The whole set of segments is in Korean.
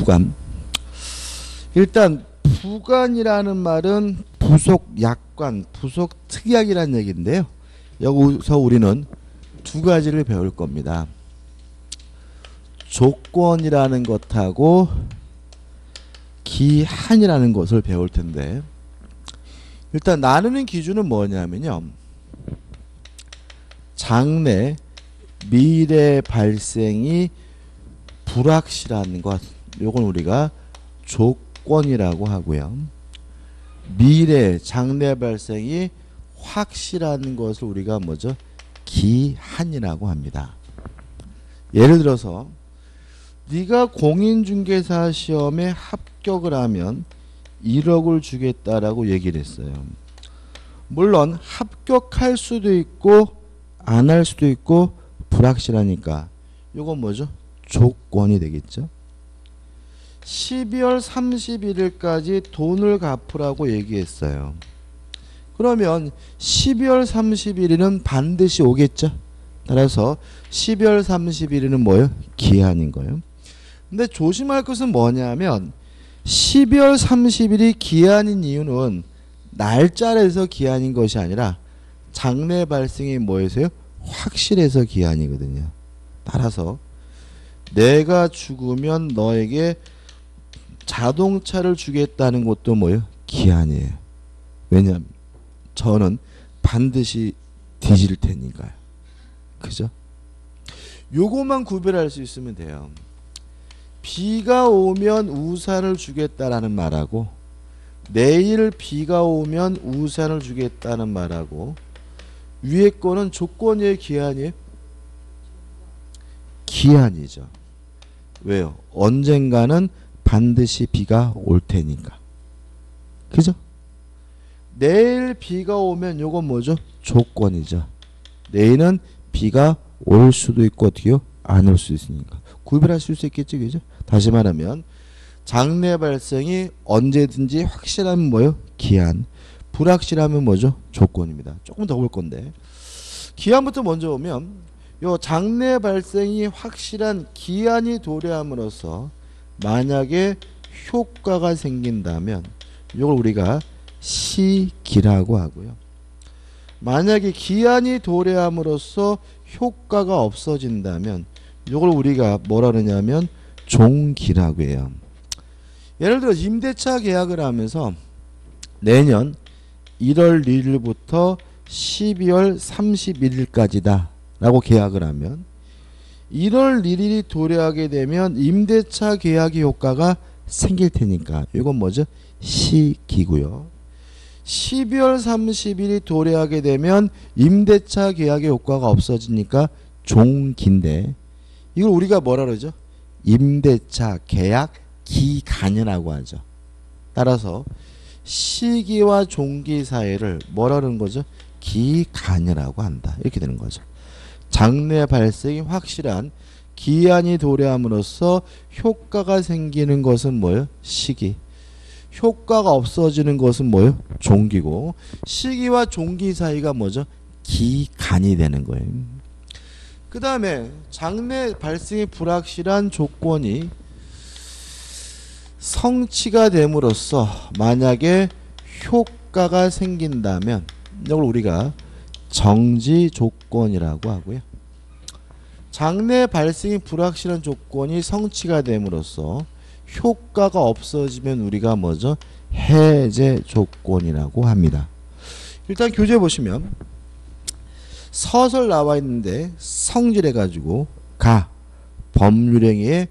부관. 일단 부관이라는 말은 부속 약관, 부속 특약이라는 얘기인데요. 여기서 우리는 두 가지를 배울 겁니다. 조건이라는 것하고 기한이라는 것을 배울 텐데, 일단 나누는 기준은 뭐냐면요, 장래 미래 발생이 불확실한 것, 요건 우리가 조건이라고 하고요. 미래 장래 발생이 확실한 것을 우리가 뭐죠? 기한이라고 합니다. 예를 들어서 네가 공인중개사 시험에 합격을 하면 1억을 주겠다라고 얘기를 했어요. 물론 합격할 수도 있고 안 할 수도 있고 불확실하니까 이건 뭐죠? 조건이 되겠죠. 12월 31일까지 돈을 갚으라고 얘기했어요. 그러면 12월 31일은 반드시 오겠죠. 따라서 12월 31일은 뭐예요? 기한인 거예요. 근데 조심할 것은 뭐냐면 12월 30일이 기한인 이유는 날짜에서 기한인 것이 아니라 장래 발생이 뭐에서요? 확실해서 기한이거든요. 따라서 내가 죽으면 너에게 자동차를 주겠다는 것도 뭐예요? 기한이에요. 왜냐하면 저는 반드시 뒤질 테니까요. 그죠? 요것만 구별할 수 있으면 돼요. 비가 오면 우산을 주겠다라는 말하고 내일 비가 오면 우산을 주겠다는 말하고 위에 거는 조건이에요? 기한이에요? 기한이죠. 왜요? 언젠가는 반드시 비가 올 테니까. 그죠? 내일 비가 오면 요건 뭐죠? 조건이죠. 내일은 비가 올 수도 있고 어떻게요? 안 올 수 있으니까. 구별할 수 있겠죠. 그죠? 다시 말하면 장래 발생이 언제든지 확실하면 뭐예요? 기한. 불확실하면 뭐죠? 조건입니다. 조금 더 볼 건데. 기한부터 먼저 보면 요 장래 발생이 확실한 기한이 도래함으로써 만약에 효과가 생긴다면 이걸 우리가 시기라고 하고요. 만약에 기한이 도래함으로써 효과가 없어진다면 이걸 우리가 뭐라 그러냐면 종기라고 해요. 예를 들어 임대차 계약을 하면서 내년 1월 1일부터 12월 31일까지다 라고 계약을 하면 1월 1일이 도래하게 되면 임대차 계약의 효과가 생길 테니까 이건 뭐죠? 시기고요. 12월 30일이 도래하게 되면 임대차 계약의 효과가 없어지니까 종기인데 이걸 우리가 뭐라 그러죠? 임대차 계약 기간이라고 하죠. 따라서 시기와 종기 사이를 뭐라 그러는 거죠? 기간이라고 한다. 이렇게 되는 거죠. 장래 발생이 확실한 기한이 도래함으로써 효과가 생기는 것은 뭐예요? 시기. 효과가 없어지는 것은 뭐예요? 종기고 시기와 종기 사이가 뭐죠? 기간이 되는 거예요. 그 다음에 장래 발생이 불확실한 조건이 성취가 됨으로써 만약에 효과가 생긴다면 이걸 우리가 정지 조건이라고 하고요. 장래 발생이 불확실한 조건이 성취가 됨으로써 효과가 없어지면 우리가 뭐죠? 해제 조건이라고 합니다. 일단 교재 보시면 서설 나와 있는데 성질해 가지고 가 법률행위의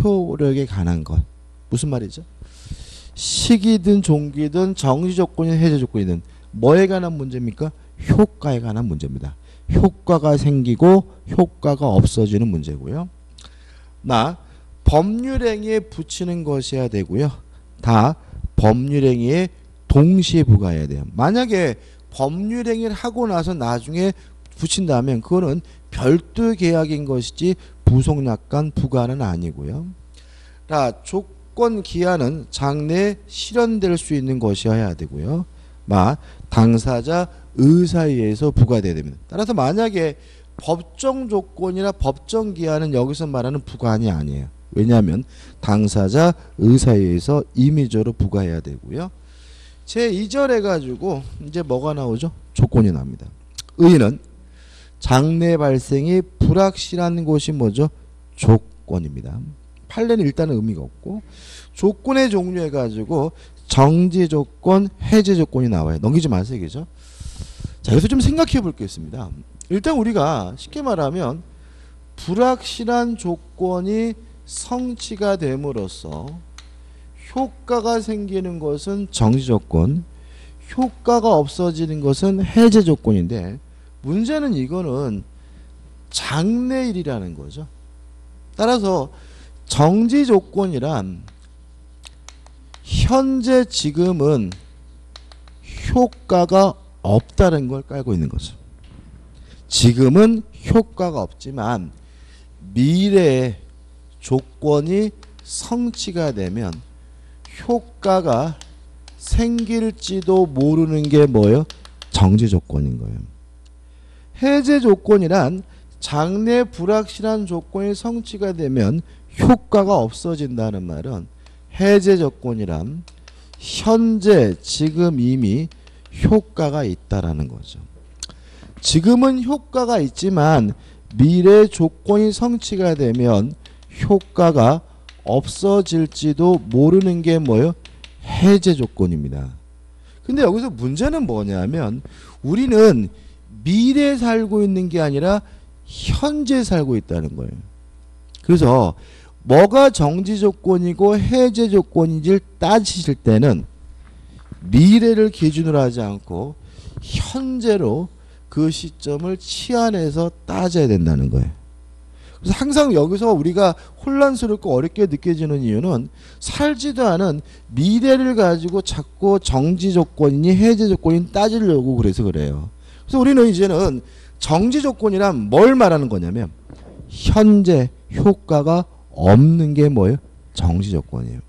효력에 관한 것. 무슨 말이죠? 시기든 종기든 정지 조건이든 해제 조건이든 뭐에 관한 문제입니까? 효과에 관한 문제입니다. 효과가 생기고 효과가 없어지는 문제고요. 법률행위에 붙이는 것이어야 되고요. 다 법률행위에 동시에 부과해야 돼요. 만약에 법률행위를 하고 나서 나중에 붙인다면 그거는 별도 계약인 것이지 부속약관 부과는 아니고요. 조건 기한은 장래에 실현될 수 있는 것이어야 되고요. 당사자 의사에 의해서 부과되어야 됩니다. 따라서 만약에 법정 조건이나 법정 기한은 여기서 말하는 부관이 아니에요. 왜냐하면 당사자 의사에 의해서 임의적으로 부과해야 되고요. 제2절 해가지고 이제 뭐가 나오죠? 조건이 나옵니다. 의의는 장래 발생이 불확실한 것이 뭐죠? 조건입니다. 판례는 일단은 의미가 없고 조건의 종류 해가지고 정지 조건, 해제 조건이 나와요. 넘기지 마세요. 그죠? 자, 여기서 좀 생각해 볼 게 있습니다. 일단 우리가 쉽게 말하면 불확실한 조건이 성취가 됨으로써 효과가 생기는 것은 정지 조건, 효과가 없어지는 것은 해제 조건인데 문제는 이거는 장래일이라는 거죠. 따라서 정지 조건이란 현재 지금은 효과가 없다는 걸 깔고 있는 거죠. 지금은 효과가 없지만 미래의 조건이 성취가 되면 효과가 생길지도 모르는 게 뭐예요? 정지 조건인 거예요. 해제 조건이란 장래 불확실한 조건이 성취가 되면 효과가 없어진다는 말은 해제 조건이란 현재 지금 이미 효과가 있다라는 거죠. 지금은 효과가 있지만 미래 조건이 성취가 되면 효과가 없어질지도 모르는 게 뭐예요? 해제 조건입니다. 근데 여기서 문제는 뭐냐면 우리는 미래에 살고 있는 게 아니라 현재 살고 있다는 거예요. 그래서 뭐가 정지 조건이고 해제 조건인지를 따지실 때는 미래를 기준으로 하지 않고 현재로 그 시점을 치환해서 따져야 된다는 거예요. 그래서 항상 여기서 우리가 혼란스럽고 어렵게 느껴지는 이유는 살지도 않은 미래를 가지고 자꾸 정지 조건이니 해제 조건이니 따지려고 그래서 그래요. 그래서 우리는 이제는 정지 조건이란 뭘 말하는 거냐면 현재 효과가 없는 게 뭐예요? 정지 조건이에요.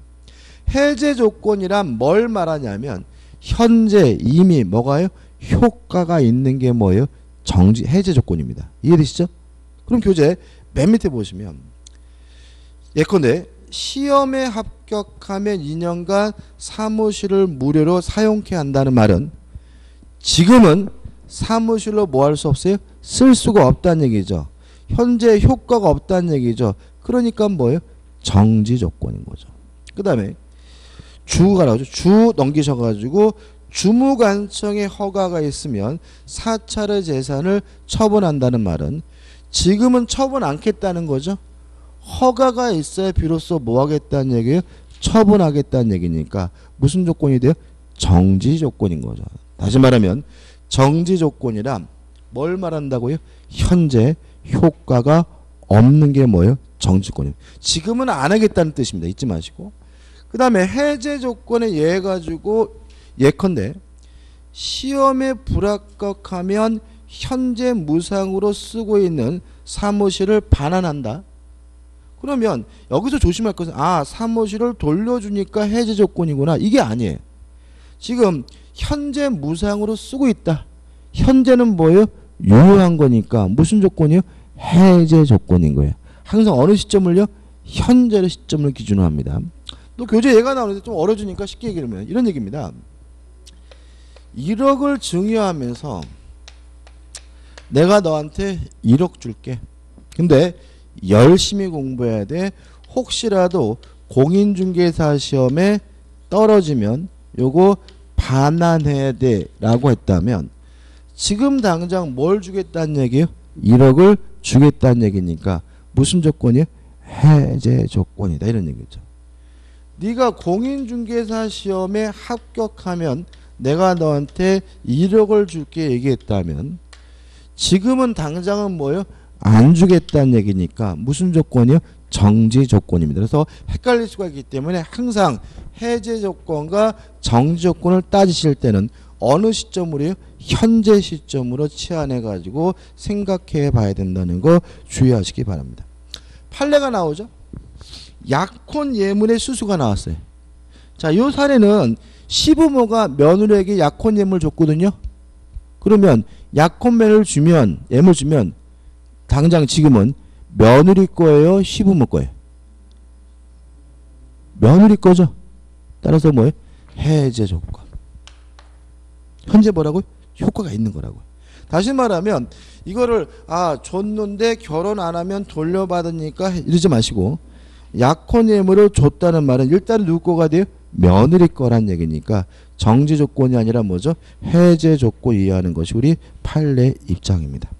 해제 조건이란 뭘 말하냐면 현재 이미 뭐가요? 효과가 있는 게 뭐예요? 정지 해제 조건입니다. 이해되시죠? 그럼 교재 맨 밑에 보시면 예컨대 시험에 합격하면 2년간 사무실을 무료로 사용케 한다는 말은 지금은 사무실로 뭐 할 수 없어요? 쓸 수가 없다는 얘기죠. 현재 효과가 없다는 얘기죠. 그러니까 뭐예요? 정지 조건인 거죠. 그 다음에 주가 나오죠. 주 넘기셔가지고 주무관청의 허가가 있으면 사찰의 재산을 처분한다는 말은 지금은 처분 않겠다는 거죠. 허가가 있어야 비로소 뭐 하겠다는 얘기예요? 처분하겠다는 얘기니까 무슨 조건이 돼요? 정지 조건인 거죠. 다시 말하면 정지 조건이란 뭘 말한다고요? 현재 효과가 없는 게 뭐예요? 정지 조건이에요. 지금은 안 하겠다는 뜻입니다. 잊지 마시고. 그 다음에 해제 조건에 의해 가지고 예컨대 시험에 불합격하면 현재 무상으로 쓰고 있는 사무실을 반환한다. 그러면 여기서 조심할 것은 사무실을 돌려주니까 해제 조건이구나. 이게 아니에요. 지금 현재 무상으로 쓰고 있다. 현재는 뭐예요? 유효한 거니까 무슨 조건이요? 해제 조건인 거예요. 항상 어느 시점을요? 현재의 시점을 기준으로 합니다. 또 교재 예가 나오는데 좀 어려지니까 쉽게 얘기하면 이런 얘기입니다. 1억을 증여하면서 내가 너한테 1억 줄게. 근데 열심히 공부해야 돼. 혹시라도 공인중개사 시험에 떨어지면 요거 반환해야 돼 라고 했다면 지금 당장 뭘 주겠다는 얘기예요? 1억을 주겠다는 얘기니까 무슨 조건이에요? 해제 조건이다 이런 얘기죠. 네가 공인중개사 시험에 합격하면 내가 너한테 1억을 줄게 얘기했다면 지금은 당장은 뭐예요? 안 주겠다는 얘기니까 무슨 조건이요? 정지 조건입니다. 그래서 헷갈릴 수가 있기 때문에 항상 해제 조건과 정지 조건을 따지실 때는 어느 시점으로요? 현재 시점으로 치환해 가지고 생각해 봐야 된다는 거 주의하시기 바랍니다. 판례가 나오죠? 약혼 예물의 수수가 나왔어요. 자, 이 사례는 시부모가 며느리에게 약혼 예물 줬거든요. 그러면 약혼매를 주면 예물 주면 당장 지금은 며느리 거예요? 시부모 거예요? 며느리 거죠. 따라서 뭐예요? 해제 조건. 현재 뭐라고요? 효과가 있는 거라고요. 다시 말하면 이거를 줬는데 결혼 안 하면 돌려받으니까 이러지 마시고 약혼 예물을 줬다는 말은 일단 누구 거가 돼요? 며느리 거란 얘기니까 정지 조건이 아니라 뭐죠? 해제 조건 이해하는 것이 우리 판례 입장입니다.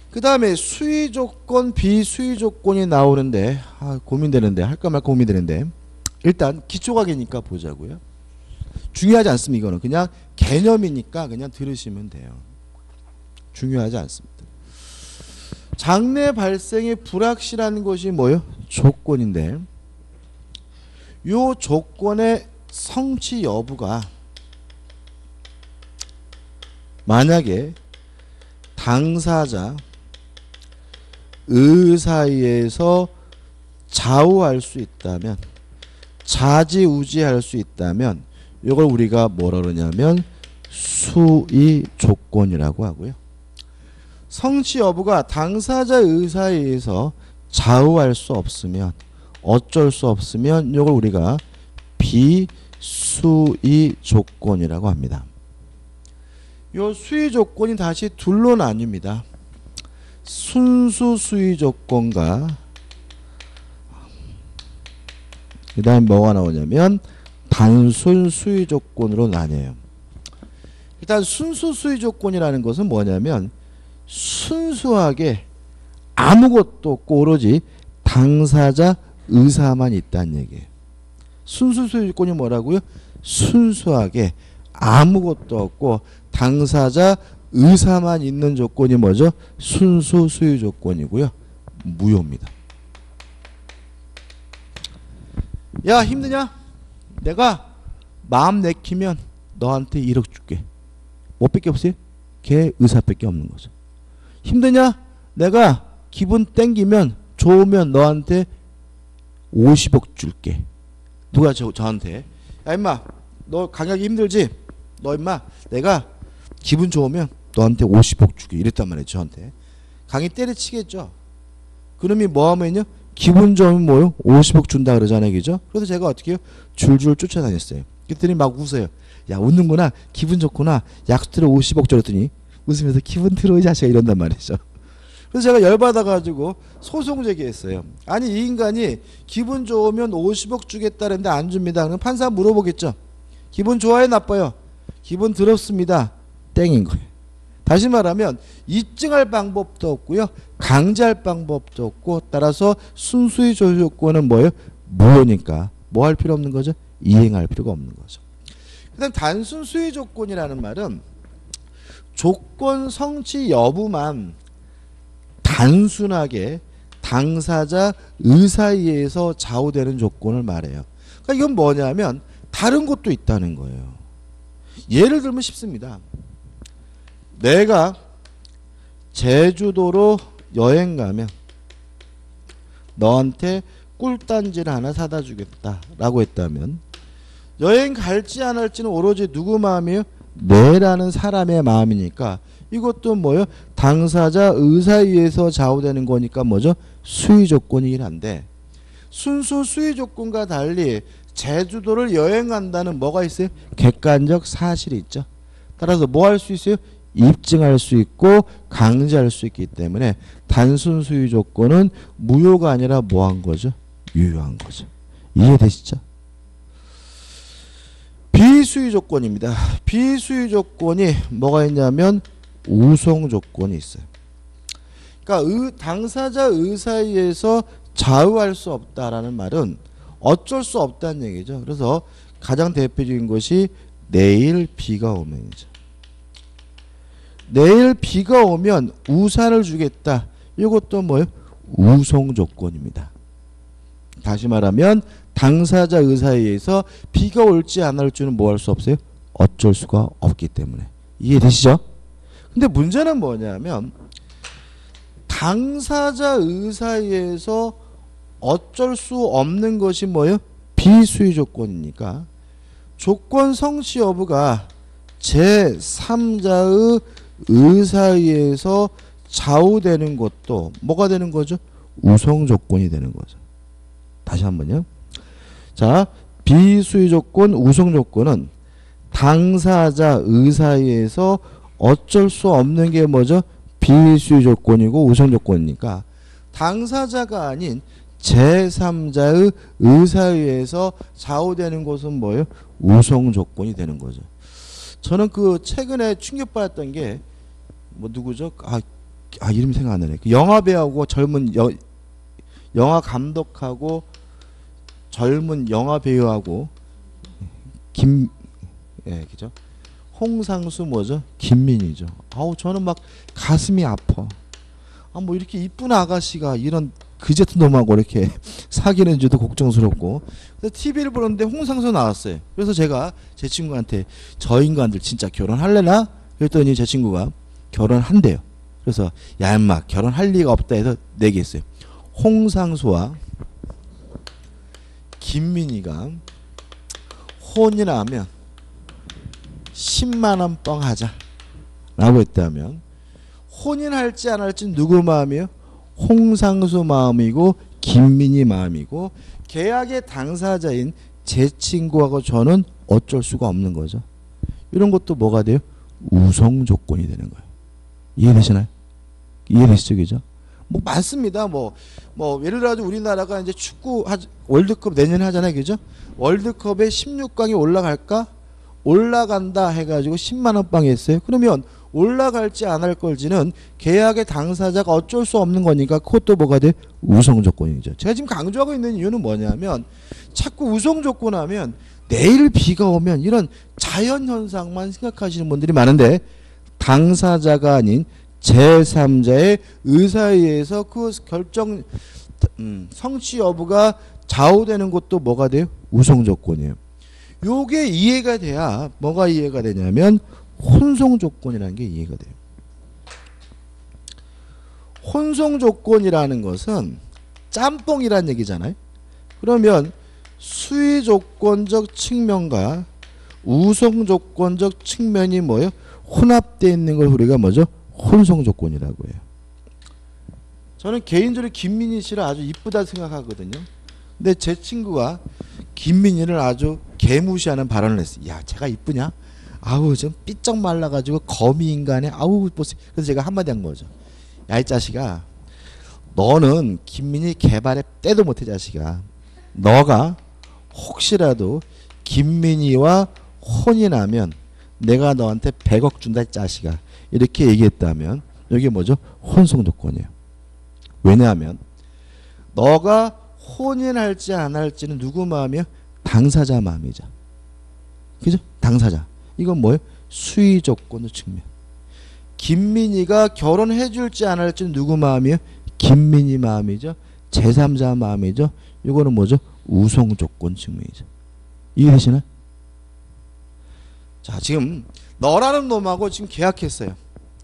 그 다음에 수의 조건, 비수의 조건이 나오는데 고민되는데 할까 말까 고민되는데 일단 기초각이니까 보자고요. 중요하지 않습니다. 이거는 그냥 개념이니까 그냥 들으시면 돼요. 중요하지 않습니다. 장래 발생의 불확실한 것이 뭐예요? 조건인데 요 조건의 성취 여부가 만약에 당사자 사이에서 좌우할 수 있다면 좌지우지할 수 있다면 이걸 우리가 뭐라 그러냐면 수의 조건이라고 하고요. 성취 여부가 당사자 사이에 의해서 좌우할 수 없으면 어쩔 수 없으면 이걸 우리가 비수의 조건이라고 합니다. 요 수의 조건이 다시 둘로 나뉩니다. 순수 수의 조건과 그 다음 뭐가 나오냐면 단순 수의 조건으로 나뉘어요. 일단 순수 수의 조건이라는 것은 뭐냐면 순수하게 아무것도 없고 오로지 당사자 의사만 있다는 얘기예요. 순수 수의 조건이 뭐라고요? 순수하게 아무것도 없고 당사자 의사만 있는 조건이 뭐죠? 순수 수의 조건이고요. 무효입니다. 야 힘드냐? 내가 마음 내키면 너한테 1억 줄게. 뭐 밖에 없어요? 걔 의사밖에 없는 거죠. 힘드냐? 내가 기분 땡기면 좋으면 너한테 50억 줄게. 누가 저한테 야 임마 너 강약이 힘들지? 너 임마 내가 기분 좋으면 너한테 50억 주게 이랬단 말이에요. 저한테 강의 때려치겠죠. 그놈이 뭐하면요 기분 좋으면 뭐요 50억 준다 그러잖아요. 그죠? 그래서 제가 어떻게 해요? 줄줄 쫓아다녔어요. 그랬더니 막 웃어요. 야 웃는구나 기분 좋구나 약수들을 50억 줬더니 웃으면서 기분 들어 이 자식아 이런단 말이죠. 그래서 제가 열받아가지고 소송 제기했어요. 아니 이 인간이 기분 좋으면 50억 주겠다는데 안 줍니다. 그럼 판사 물어보겠죠. 기분 좋아요 나빠요? 기분 들었습니다. 땡인 거예요. 다시 말하면 입증할 방법도 없고요. 강제할 방법도 없고 따라서 순수의 조건은 뭐예요? 무효니까 뭐 할 필요 없는 거죠? 이행할 필요가 없는 거죠. 그 다음 단순 수의 조건이라는 말은 조건 성취 여부만 단순하게 당사자 의사에 의해서 좌우되는 조건을 말해요. 그러니까 이건 뭐냐면 다른 것도 있다는 거예요. 예를 들면 쉽습니다. 내가 제주도로 여행 가면 너한테 꿀단지를 하나 사다 주겠다라고 했다면 여행 갈지 안 할지는 오로지 누구 마음이에요? 내라는 사람의 마음이니까 이것도 뭐예요? 당사자 의사에 의해서 좌우되는 거니까 뭐죠? 수의 조건이긴 한데 순수 수의 조건과 달리 제주도를 여행 간다는 뭐가 있어요? 객관적 사실이 있죠. 따라서 뭐 할 수 있어요? 입증할 수 있고 강제할 수 있기 때문에 단순 수의 조건은 무효가 아니라 뭐 한 거죠? 유효한 거죠. 이해되시죠? 비수의 조건입니다. 비수의 조건이 뭐가 있냐면 우송 조건이 있어요. 그러니까 당사자 의사에 의해서 좌우할 수 없다라는 말은 어쩔 수 없다는 얘기죠. 그래서 가장 대표적인 것이 내일 비가 오면이죠. 내일 비가 오면 우산을 주겠다. 이것도 뭐예요? 우송 조건입니다. 다시 말하면 당사자 의사에 의해서 비가 올지 안 올지는 뭐 할 수 없어요? 어쩔 수가 없기 때문에. 이해되시죠? 근데 문제는 뭐냐면 당사자 의사에 의해서 어쩔 수 없는 것이 뭐예요? 비수의 조건이니까 조건 성취 여부가 제3자의 의사에 의해서 좌우되는 것도 뭐가 되는 거죠? 우송 조건이 되는 거죠. 다시 한번요. 자, 비수위 조건, 우성 조건은 당사자 의사에서 어쩔 수 없는 게 뭐죠? 비수위 조건이고 우성 조건이니까 당사자가 아닌 제3자의 의사에 의해서 좌우되는 것은 뭐예요? 우성 조건이 되는 거죠. 저는 그 최근에 충격받았던 게 뭐 누구죠? 이름 생각 안 나네. 그 영화 배우하고 젊은 영화 감독하고 젊은 영화 배우하고 그죠? 홍상수 뭐죠? 김민희죠. 저는 막 가슴이 아파. 뭐 이렇게 이쁜 아가씨가 이런 그지 같은 놈하고 이렇게 사귀는지도 걱정스럽고. 그래서 TV를 보는데 홍상수 나왔어요. 그래서 제가 제 친구한테 저 인간들 진짜 결혼할래나? 그랬더니 제 친구가 결혼한대요. 그래서 야 인마 결혼할 리가 없다 해서 내기했어요. 홍상수와 김민희가 혼인하면 10만원 뻥 하자 라고 했다면 혼인할지 안 할지 누구 마음이에요? 홍상수 마음이고 김민희 마음이고 계약의 당사자인 제 친구하고 저는 어쩔 수가 없는 거죠. 이런 것도 뭐가 돼요? 우성 조건이 되는 거예요. 이해되시나요? 이해되시죠? 그죠? 뭐 많습니다. 뭐 예를 들어 우리나라가 이제 축구 월드컵 내년에 하잖아요. 그죠? 월드컵에 16강이 올라갈까? 올라간다 해가지고 10만원 빵 했어요. 그러면 올라갈지 안 할 걸지는 계약의 당사자가 어쩔 수 없는 거니까 그것도 뭐가 돼? 우성 조건이죠. 제가 지금 강조하고 있는 이유는 뭐냐면 자꾸 우성 조건 하면 내일 비가 오면 이런 자연현상만 생각하시는 분들이 많은데 당사자가 아닌 제3자의 의사에 의해서 그 결정 성취 여부가 좌우되는 것도 뭐가 돼요? 우성 조건이에요. 요게 이해가 돼야 뭐가 이해가 되냐면 혼성 조건이라는 게 이해가 돼요. 혼성 조건이라는 것은 짬뽕이라는 얘기잖아요. 그러면 수위 조건적 측면과 우성 조건적 측면이 뭐예요? 혼합되어 있는 걸 우리가 뭐죠? 혼성 조건이라고 해요. 저는 개인적으로 김민희 씨를 아주 이쁘다 생각하거든요. 근데 제 친구가 김민희를 아주 개무시하는 발언을 했어요. 야, 쟤가 이쁘냐? 아우, 좀 삐쩍 말라가지고 거미 인간에 아우. 그래서 제가 한마디 한 거죠. 야, 이 자식아, 너는 김민희 개발에 때도 못해 자식아. 너가 혹시라도 김민희와 혼인하면 내가 너한테 100억 준다 이 자식아. 이렇게 얘기했다면 이게 뭐죠? 혼성 조건이에요. 왜냐하면 너가 혼인할지 안 할지는 누구 마음이야? 당사자 마음이죠. 그죠? 당사자. 이건 뭐예요? 수의 조건의 측면. 김민희가 결혼해 줄지 안 할지는 누구 마음이에요? 김민희 마음이죠. 제3자 마음이죠. 이거는 뭐죠? 우성 조건 측면이죠. 이해되시나요? 자, 지금 너라는 놈하고 지금 계약했어요.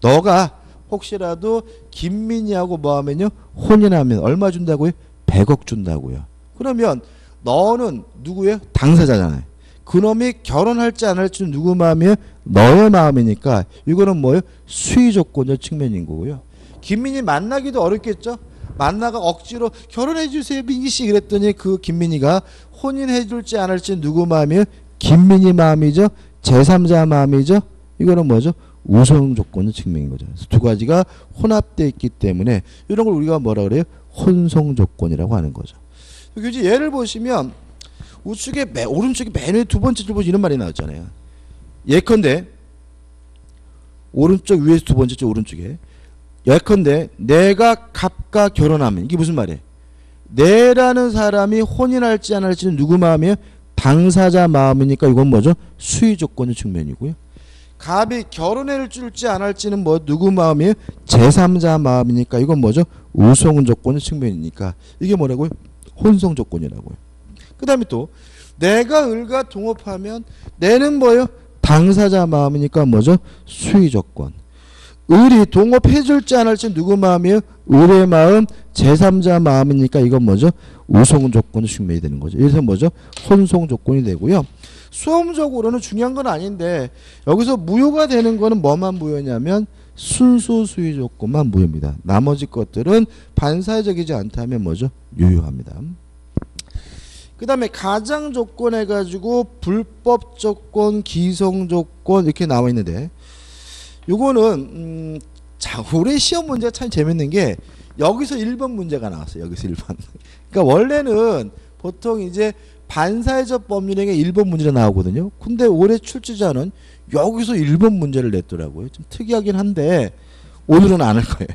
너가 혹시라도 김민희하고 뭐 하면요? 혼인하면 얼마 준다고요? 100억 준다고요. 그러면 너는 누구예요? 당사자잖아요. 그놈이 결혼할지 안 할지는 누구 마음이에요? 너의 마음이니까 이거는 뭐예요? 수의 조건적 측면인 거고요. 김민희 만나기도 어렵겠죠? 만나가 억지로 결혼해 주세요 민희 씨 그랬더니 그 김민희가 혼인해 줄지 안 할지는 누구 마음이에요? 김민희 마음이죠. 제3자 마음이죠. 이거는 뭐죠? 우성 조건의 측면인 거죠. 그래서 두 가지가 혼합되어 있기 때문에 이런 걸 우리가 뭐라 그래요? 혼성 조건이라고 하는 거죠. 그지 예를 보시면 우측에 오른쪽에 맨 위에 두 번째 줄 보시 이런 말이 나왔잖아요. 예컨대 오른쪽 위에서 두 번째 줄 오른쪽에 예컨대 내가 갑과 결혼하면 이게 무슨 말이에요? 내라는 사람이 혼인할지 안 할지는 누구 마음이에요? 당사자 마음이니까 이건 뭐죠? 수의 조건의 측면이고요. 갑이 결혼해 줄지 안 할지는 뭐 누구 마음이에요? 제3자 마음이니까 이건 뭐죠? 우성 조건의 측면이니까 이게 뭐라고요? 혼성 조건이라고요. 그 다음에 또 내가 을과 동업하면 내는 뭐예요? 당사자 마음이니까 뭐죠? 수의 조건. 을이 동업해 줄지 안 할지 누구 마음이에요? 을의 마음, 제3자 마음이니까 이건 뭐죠? 우성 조건의 측면이 되는 거죠. 그래서 뭐죠? 혼성 조건이 되고요. 수험적으로는 중요한 건 아닌데 여기서 무효가 되는 거는 뭐만 무효냐면 순수 수의 조건만 무효입니다. 나머지 것들은 반사회적이지 않다면 뭐죠? 유효합니다. 그 다음에 가장 조건 해가지고 불법 조건, 기성 조건 이렇게 나와 있는데 요거는 자 올해 시험 문제가 참 재밌는 게 여기서 1번 문제가 나왔어요. 여기서 1번. 그러니까 원래는 보통 이제 반사회적 법률행위 1번 문제가 나오거든요. 근데 올해 출제자는 여기서 1번 문제를 냈더라고요. 좀 특이하긴 한데 오늘은 안 할 거예요.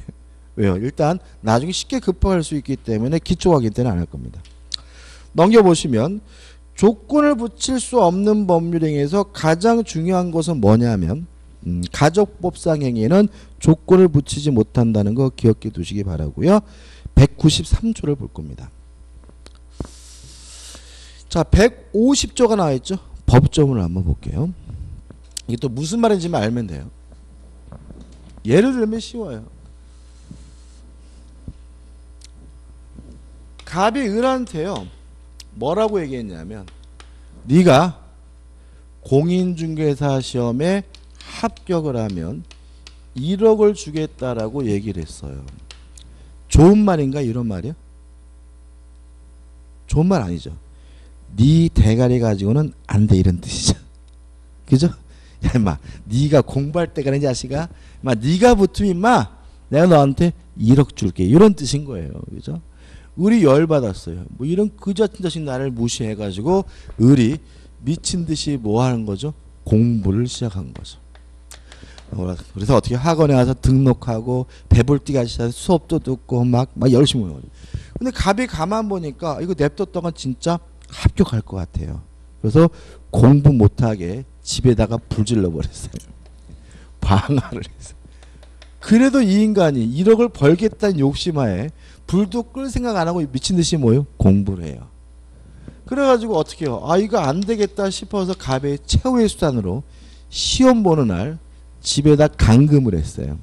왜요? 일단 나중에 쉽게 급파할 수 있기 때문에 기초 확인 때는 안 할 겁니다. 넘겨보시면 조건을 붙일 수 없는 법률행위에서 가장 중요한 것은 뭐냐면 가족법상 행위에는 조건을 붙이지 못한다는 거 기억해 두시기 바라고요. 193조를 볼 겁니다. 자, 150조가 나와 있죠. 법조문을 한번 볼게요. 이게 또 무슨 말인지 알면 돼요. 예를 들면 쉬워요. 갑이 을한테요. 뭐라고 얘기했냐면 네가 공인중개사 시험에 합격을 하면 1억을 주겠다라고 얘기를 했어요. 좋은 말인가 이런 말이요? 좋은 말 아니죠. 네 대가리 가지고는 안 돼 이런 뜻이죠. 그죠? 야 임마 네가 공부할 때가 이 자식아 임마 네가 붙으면 임마 내가 너한테 1억 줄게 이런 뜻인 거예요. 그죠? 을이 열받았어요. 뭐 이런 그지 같은 자식 나를 무시해가지고 을이 미친 듯이 뭐 하는 거죠? 공부를 시작한 거죠. 그래서 어떻게 학원에 와서 등록하고 배불띠가 시작해서 수업도 듣고 막 열심히 해요. 근데 갑이 가만 보니까 이거 냅뒀다가 진짜 합격할 것 같아요. 그래서 공부 못하게 집에다가 불 질러버렸어요. 방화를 해서. 그래도 이 인간이 1억을 벌겠다는 욕심하에 불도 끌 생각 안 하고 미친듯이 뭐요? 공부를 해요. 그래가지고 어떻게 해요? 아 이거 안 되겠다 싶어서 갑의 최후의 수단으로 시험 보는 날 집에다 감금을 했어요.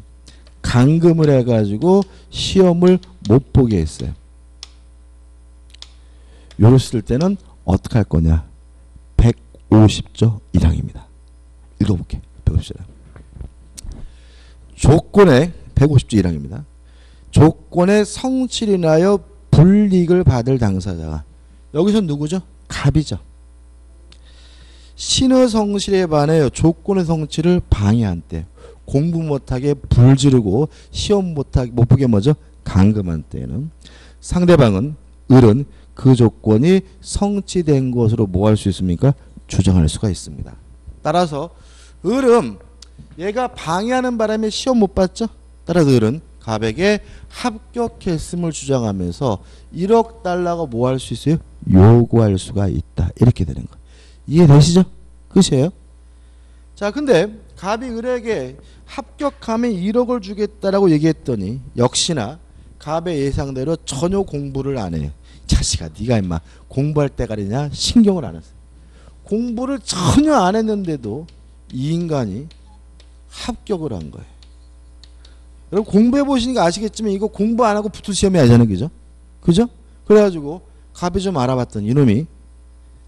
감금을 해가지고 시험을 못 보게 했어요. 요랬을 때는 어떻게 할 거냐? 150조 1항입니다. 읽어볼게. 150조 1항. 조건의 150조 1항입니다. 조건의 성취를 인하여 불이익을 받을 당사자가 여기서 누구죠? 갑이죠. 신의 성실에 반하여 조건의 성취를 방해한 때 공부 못하게 불 지르고 시험 못 보게 뭐죠? 감금한 때에는 상대방은 을은 그 조건이 성취된 것으로 뭐 할 수 있습니까? 주장할 수가 있습니다. 따라서 을은 얘가 방해하는 바람에 시험 못 봤죠? 따라서 을은 갑에게 합격했음을 주장하면서 1억 달러가 뭐 할 수 있어요? 요구할 수가 있다. 이렇게 되는 거예요. 이해되시죠? 끝이에요. 자, 근데 갑이 을에게 합격하면 1억을 주겠다라고 얘기했더니 역시나 갑의 예상대로 전혀 공부를 안 해요. 자식아, 네가 임마 공부할 때가리냐? 신경을 안 했어. 공부를 전혀 안 했는데도 이 인간이 합격을 한 거예요. 여러분 공부해 보시니까 아시겠지만 이거 공부 안 하고 붙을 시험이 아니잖아요. 그죠? 그죠? 그래가지고 갑이 좀 알아봤더니 이놈이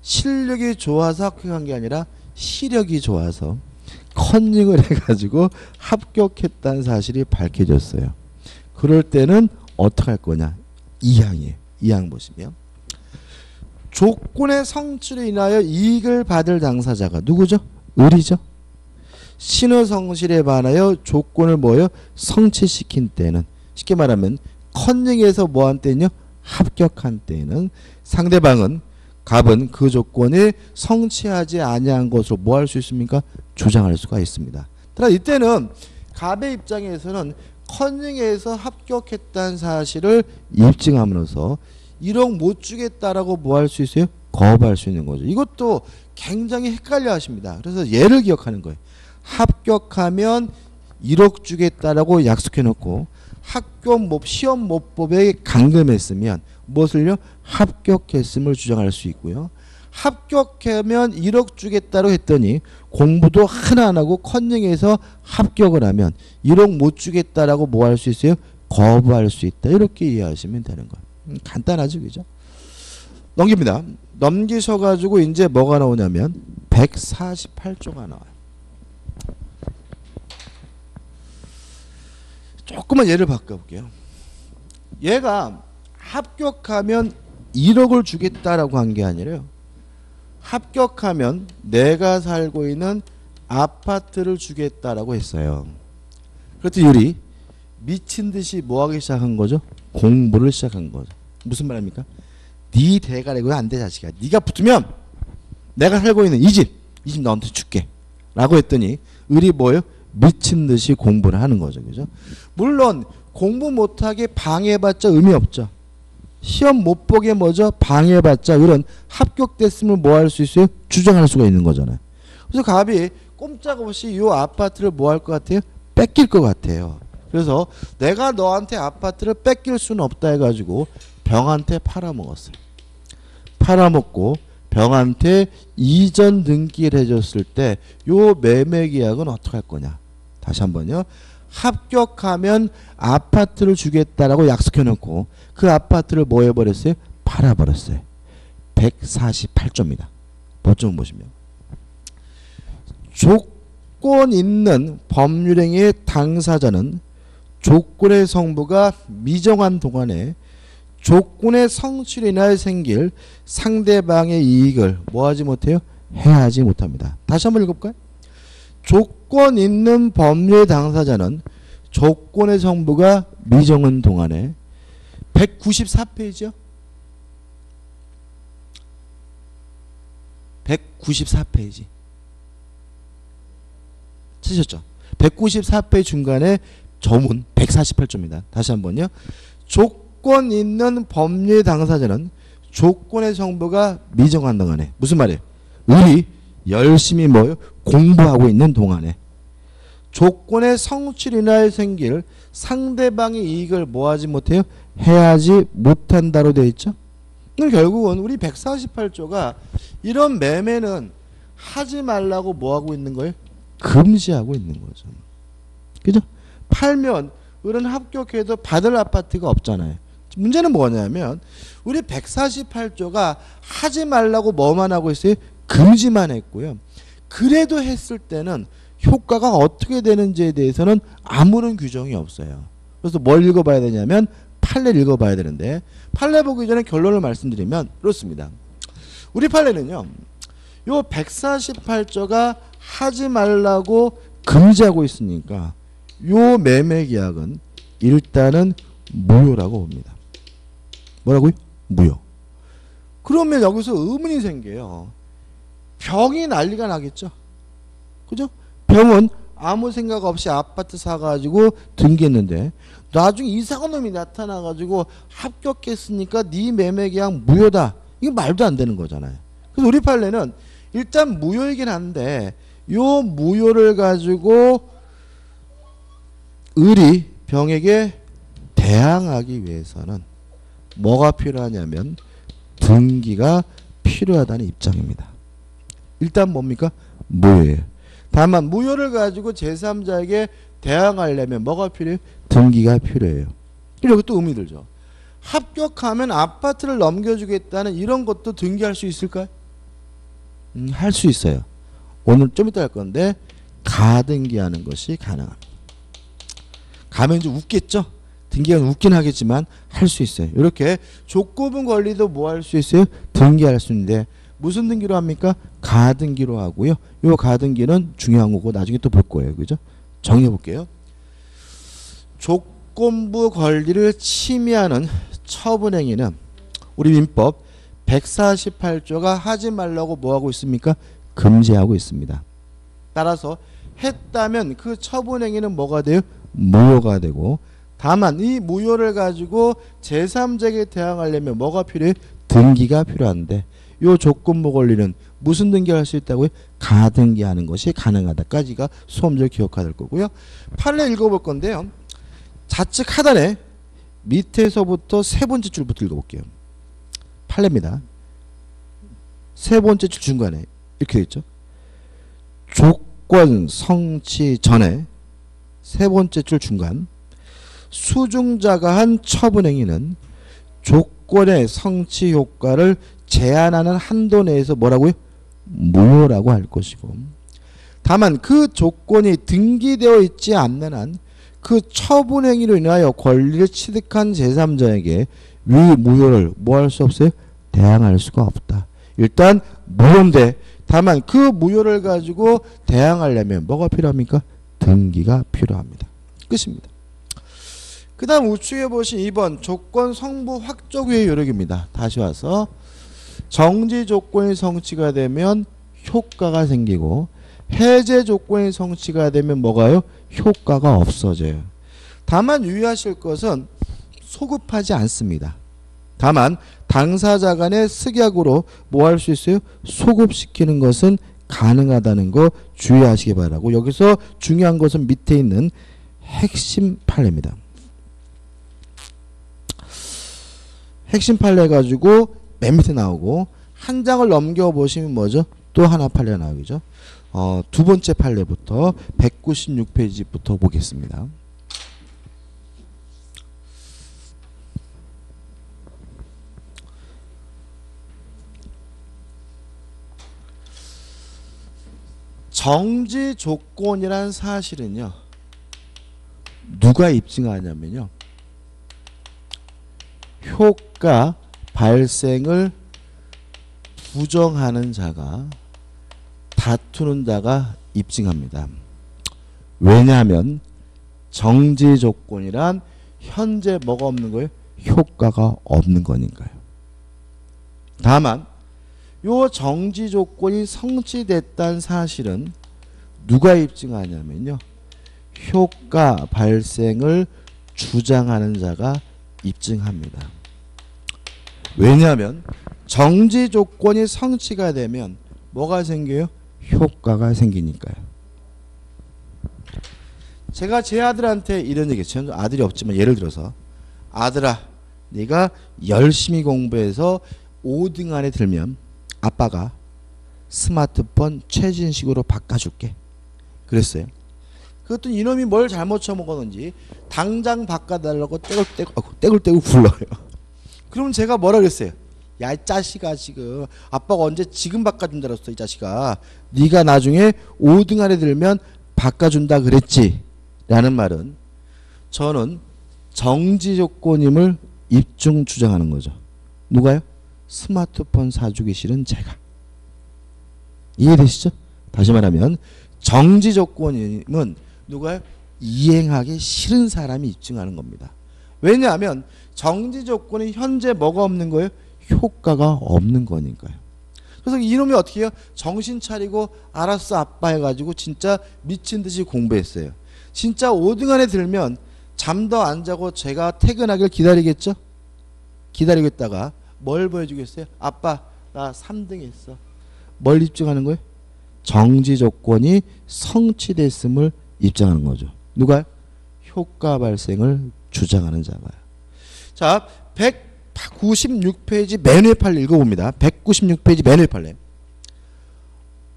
실력이 좋아서 합격한 게 아니라 시력이 좋아서 컨닝을 해가지고 합격했다는 사실이 밝혀졌어요. 그럴 때는 어떻게 할 거냐? 2항이에요. 2항 보시면 조건의 성취로 인하여 이익을 받을 당사자가 누구죠? 을이죠. 신의 성실에 반하여 조건을 뭐요? 성취시킨 때는 쉽게 말하면 컨닝에서 뭐한 때는요? 합격한 때는 상대방은 갑은 그 조건이 성취하지 아니한 것으로 뭐 할 수 있습니까? 주장할 수가 있습니다. 따라 이때는 갑의 입장에서는 컨닝에서 합격했다는 사실을 입증함으로써 1억 못 주겠다라고 뭐 할 수 있어요? 거부할 수 있는 거죠. 이것도 굉장히 헷갈려 하십니다. 그래서 예를 기억하는 거예요. 합격하면 1억 주겠다라고 약속해 놓고 시험 못 보게 감금했으면 무엇을요? 합격했음을 주장할 수 있고요. 합격하면 1억 주겠다고 했더니 공부도 하나 안 하고 컨닝해서 합격을 하면 1억 못 주겠다라고 뭐 할 수 있어요? 거부할 수 있다. 이렇게 이해하시면 되는 거예요. 간단하죠, 그죠? 넘깁니다. 넘기셔가지고 이제 뭐가 나오냐면 148조가 나와요. 조금만 예를 바꿔볼게요. 얘가 합격하면 1억을 주겠다라고 한 게 아니라요. 합격하면 내가 살고 있는 아파트를 주겠다라고 했어요. 그랬더니 유리 미친 듯이 뭐 하기 시작한 거죠? 공부를 시작한 거죠. 무슨 말입니까? 네 대가리고 안 돼 자식아. 네가 붙으면 내가 살고 있는 이 집 너한테 줄게. 라고 했더니 을이 뭐예요? 미친 듯이 공부를 하는 거죠. 그죠? 물론 공부 못하게 방해해봤자 의미 없죠. 시험 못 보게 뭐죠? 방해해봤자 을은 합격됐음을 뭐 할 수 있어요? 주장할 수가 있는 거잖아요. 그래서 갑이 꼼짝없이 이 아파트를 뭐 할 것 같아요? 뺏길 것 같아요. 그래서 내가 너한테 아파트를 뺏길 수는 없다 해가지고 병한테 팔아먹었어요. 팔아먹고 병한테 이전 등기를 해줬을 때 요 매매 계약은 어떻게 할 거냐. 다시 한번요. 합격하면 아파트를 주겠다라고 약속해놓고 그 아파트를 뭐 해버렸어요? 팔아버렸어요. 148조입니다. 법정 보시면 조건 있는 법률행위의 당사자는 조건의 성부가 미정한 동안에 조건의 성취로 인하여 생길 상대방의 이익을 뭐하지 못해요? 해하지 못합니다. 다시 한번 읽어볼까요? 조건 있는 법률의 당사자는 조건의 성부가 미정한 동안에 194페이지요. 194페이지 찾으셨죠? 194페이지 중간에 저문 148조입니다. 다시 한번요. 조건 있는 법률 당사자는 조건의 성부가 미정한 동안에 무슨 말이에요? 우리 열심히 뭐요? 공부하고 있는 동안에 조건의 성취로 인하여 생길 상대방의 이익을 뭐하지 못해요? 해하지 못한다로 되어 있죠. 결국은 우리 148조가 이런 매매는 하지 말라고 뭐하고 있는 거예요? 금지하고 있는 거죠. 그죠? 팔면 을은 합격해도 받을 아파트가 없잖아요. 문제는 뭐냐면 우리 148조가 하지 말라고 뭐만 하고 있어요? 금지만 했고요. 그래도 했을 때는 효과가 어떻게 되는지에 대해서는 아무런 규정이 없어요. 그래서 뭘 읽어봐야 되냐면 판례를 읽어봐야 되는데 판례 보기 전에 결론을 말씀드리면 이렇습니다. 우리 판례는요. 요 148조가 하지 말라고 금지하고 있으니까 요 매매 계약은 일단은 무효라고 봅니다. 뭐라고요? 무효. 그러면 여기서 의문이 생겨요. 병이 난리가 나겠죠. 그죠? 병은 아무 생각 없이 아파트 사가지고 등기했는데 나중에 이상한 놈이 나타나가지고 합격했으니까 네 매매 계약 무효다. 이거 말도 안 되는 거잖아요. 그래서 우리 판례는 일단 무효이긴 한데 요 무효를 가지고 을이 병에게 대항하기 위해서는 뭐가 필요하냐면 등기가 필요하다는 입장입니다. 일단 뭡니까? 무효예요. 다만 무효를 가지고 제3자에게 대항하려면 뭐가 필요해요? 등기가 필요해요. 이렇게 또 의미 들죠. 합격하면 아파트를 넘겨주겠다는 이런 것도 등기할 수 있을까요? 할 수 있어요. 오늘 좀 이따 할 건데 가등기하는 것이 가능합니다. 가면 좀 웃겠죠? 등기가 웃긴 하겠지만 할 수 있어요. 이렇게 족구분 권리도 뭐 할 수 있어요? 등기할 수 있는데 무슨 등기로 합니까? 가등기로 하고요. 요 가등기는 중요한 거고 나중에 또 볼 거예요. 그죠? 정리해 볼게요. 조건부 권리를 침해하는 처분행위는 우리 민법 148조가 하지 말라고 뭐 하고 있습니까? 금지하고 있습니다. 따라서 했다면 그 처분행위는 뭐가 돼요? 무효가 되고 다만 이 무효를 가지고 제3자에게 대항하려면 뭐가 필요해? 등기가 필요한데 요 조건부 권리는 무슨 등기할 수 있다고요? 가등기하는 것이 가능하다까지가 수험적 기억해야 될 거고요. 판례 읽어볼 건데요. 좌측 하단에 밑에서부터 세 번째 줄부터 읽어볼게요. 판례입니다. 세 번째 줄 중간에 이렇게 되어 있죠. 조건 성취 전에 세 번째 줄 중간 수중자가 한 처분행위는 조건의 성취 효과를 제한하는 한도 내에서 뭐라고요? 무효라고 할 것이고 다만 그 조건이 등기되어 있지 않는 한 그 처분행위로 인하여 권리를 취득한 제3자에게 위 무효를 뭐 할 수 없어요? 대항할 수가 없다. 일단 무효인데 다만 그 무효를 가지고 대항하려면 뭐가 필요합니까? 등기가 필요합니다. 끝입니다. 그 다음 우측에 보신 2번 조건 성부 확정 후의 요력입니다. 다시 와서 정지 조건이 성취가 되면 효과가 생기고 해제 조건이 성취가 되면 뭐가요? 효과가 없어져요. 다만 유의하실 것은 소급하지 않습니다. 다만 당사자 간의 특약으로 뭐 할 수 있어요? 소급시키는 것은 가능하다는 거 주의하시기 바라고 여기서 중요한 것은 밑에 있는 핵심 판례입니다. 핵심 판례 가지고 맨 밑에 나오고 한 장을 넘겨보시면 뭐죠? 또 하나 판례 나오겠죠. 두 번째 판례부터 196페이지부터 보겠습니다. 정지 조건이란 사실은요. 누가 입증하냐면요. 효과 발생을 부정하는 자가 다투는 자가 입증합니다. 왜냐하면 정지 조건이란 현재 뭐가 없는 거예요? 효과가 없는 거니까요. 다만 요 정지 조건이 성취됐다는 사실은 누가 입증하냐면요. 효과 발생을 주장하는 자가 입증합니다. 왜냐하면 정지 조건이 성취가 되면 뭐가 생겨요? 효과가 생기니까요. 제가 제 아들한테 이런 얘기 했어요. 아들이 없지만 예를 들어서 아들아 네가 열심히 공부해서 5등 안에 들면 아빠가 스마트폰 최신식으로 바꿔줄게. 그랬어요. 그랬더니 이놈이 뭘 잘못 쳐먹었는지 당장 바꿔달라고 떼굴떼굴 굴러요. 그럼 제가 뭐라 그랬어요? 야, 이 자식아 지금 아빠가 언제 지금 바꿔준다 그랬어 이 자식아. 네가 나중에 5등 안에 들면 바꿔준다 그랬지. 라는 말은 저는 정지 조건임을 입증 주장하는 거죠. 누가요? 스마트폰 사주기 싫은 제가. 이해되시죠? 다시 말하면 정지 조건임은 누가요? 이행하기 싫은 사람이 입증하는 겁니다. 왜냐하면 정지 조건이 현재 뭐가 없는 거예요? 효과가 없는 거니까요. 그래서 이놈이 어떻게 해요? 정신 차리고 알았어 아빠 해가지고 진짜 미친 듯이 공부했어요. 진짜 5등 안에 들면 잠도 안 자고 제가 퇴근하길 기다리겠죠? 기다리고 있다가 뭘 보여주겠어요? 아빠 나 3등 했어. 뭘 입증하는 거예요? 정지 조건이 성취됐음을 입증하는 거죠. 누가요? 효과 발생을 주장하는 자가요. 자, 196페이지 맨 위에 판례 읽어봅니다. 196페이지 맨 위에 판례.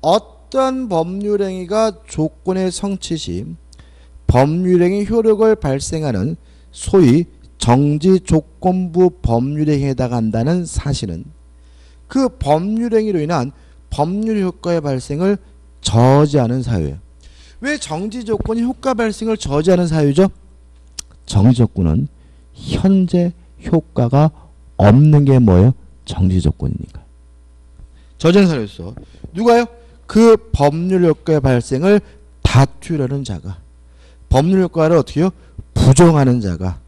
어떤 법률행위가 조건의 성취 시 법률행위 효력을 발생하는 소위 정지 조건부 법률행위에 해당한다는 사실은 그 법률행위로 인한 법률 효과의 발생을 저지하는 사유예요. 왜 정지 조건이 효과 발생을 저지하는 사유죠? 정지 조건은 현재 효과가 없는 게 뭐예요? 정지 조건이니까. 저지하는 사유였어. 누가요? 그 법률 효과의 발생을 다투려는 자가, 법률 효과를 어떻게 해요? 부정하는 자가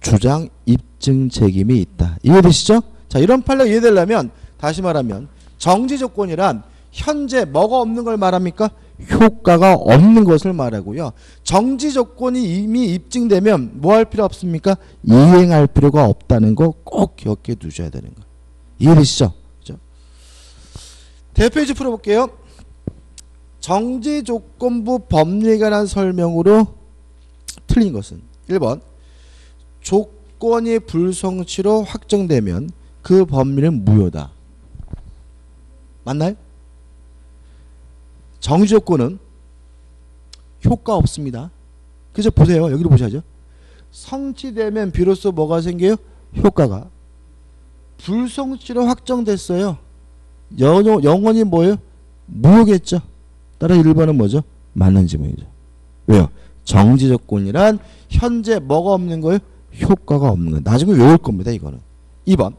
주장 입증 책임이 있다. 이해되시죠? 자, 이런 판례가 이해되려면 다시 말하면 정지 조건이란 현재 뭐가 없는 걸 말합니까? 효과가 없는 것을 말하고요. 정지 조건이 이미 입증되면 뭐 할 필요 없습니까? 이행할 필요가 없다는 거 꼭 기억해 두셔야 되는 거예요. 이해되시죠? 그렇죠? 대표이지 풀어볼게요. 정지 조건부 법률에 관한 설명으로 틀린 것은 1번 조건이 불성취로 확정되면 그 법률은 무효다. 맞나요? 정지 조건은 효과 없습니다. 그래서 보세요. 여기로 보셔야죠. 성취되면 비로소 뭐가 생겨요? 효과가. 불성취로 확정됐어요. 영원히 뭐예요? 무효겠죠. 따라 1번은 뭐죠? 맞는 지문이죠. 왜요? 정지 조건이란 현재 뭐가 없는 거예요? 효과가 없는 거예요. 나중에 외울 겁니다. 이거는. 2번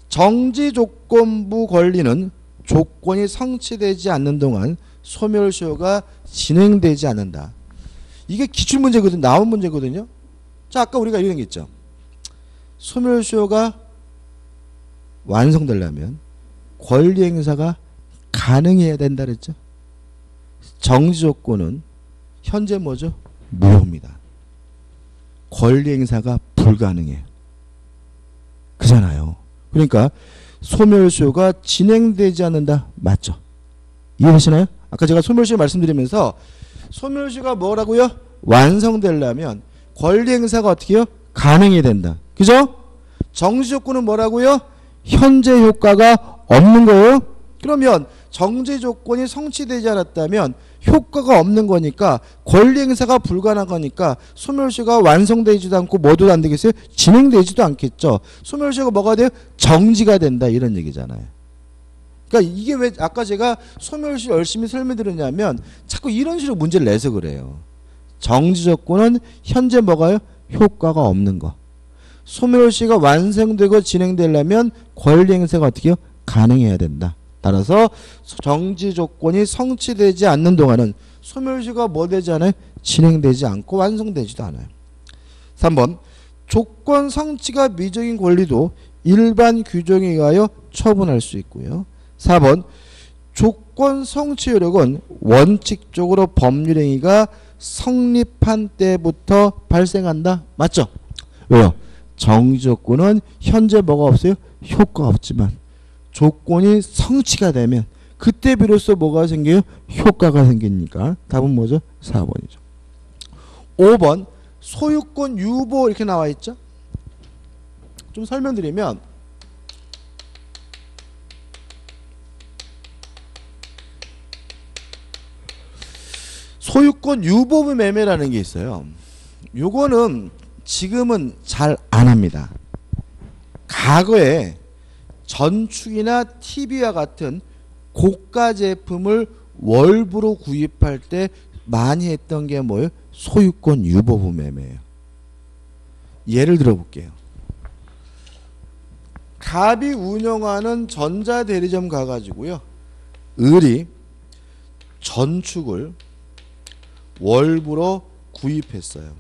정지조건부 권리는 조건이 성취되지 않는 동안 소멸시효가 진행되지 않는다. 이게 기출문제거든요. 나온 문제거든요. 자, 아까 우리가 이런 게 있죠. 소멸시효가 완성되려면 권리행사가 가능해야 된다 그랬죠. 정지조건은 현재 뭐죠? 무효입니다. 권리행사가 불가능해요. 그잖아요. 그러니까 소멸시효가 진행되지 않는다. 맞죠? 이해되시나요? 아까 제가 소멸시효 말씀드리면서 소멸시효가 뭐라고요? 완성되려면 권리행사가 어떻게 해요? 가능해야 된다. 그죠? 정지조건은 뭐라고요? 현재 효과가 없는 거예요. 그러면 정지조건이 성취되지 않았다면 효과가 없는 거니까 권리행사가 불가능한 거니까 소멸시효가 완성되지도 않고 뭐도 안 되겠어요? 진행되지도 않겠죠. 소멸시효가 뭐가 돼요? 정지가 된다 이런 얘기잖아요. 그러니까 이게 왜 아까 제가 소멸시효 열심히 설명드렸냐면 자꾸 이런 식으로 문제를 내서 그래요. 정지조건은 현재 뭐가요? 효과가 없는 거. 소멸시효가 완성되고 진행되려면 권리행사가 어떻게 해요? 가능해야 된다. 따라서 정지조건이 성취되지 않는 동안은 소멸시효가 뭐 되지 않아요? 진행되지 않고 완성되지도 않아요. 3번 조건 성취가 미적인 권리도 일반 규정에 의하여 처분할 수 있고요. 4번 조건 성취 효력은 원칙적으로 법률행위가 성립한 때부터 발생한다. 맞죠? 왜요? 정지조건은 현재 뭐가 없어요? 효과가 없지만 조건이 성취가 되면 그때 비로소 뭐가 생겨요? 효과가 생기니까 답은 뭐죠? 4번이죠. 5번 소유권 유보 이렇게 나와 있죠? 좀 설명드리면 소유권 유보부 매매라는 게 있어요. 요거는 지금은 잘 안 합니다. 과거에 전축이나 TV와 같은 고가 제품을 월부로 구입할 때 많이 했던 게 뭐예요? 소유권 유보부 매매예요. 예를 들어 볼게요. 갑이 운영하는 전자대리점 가가지고요. 을이 전축을 월부로 구입했어요.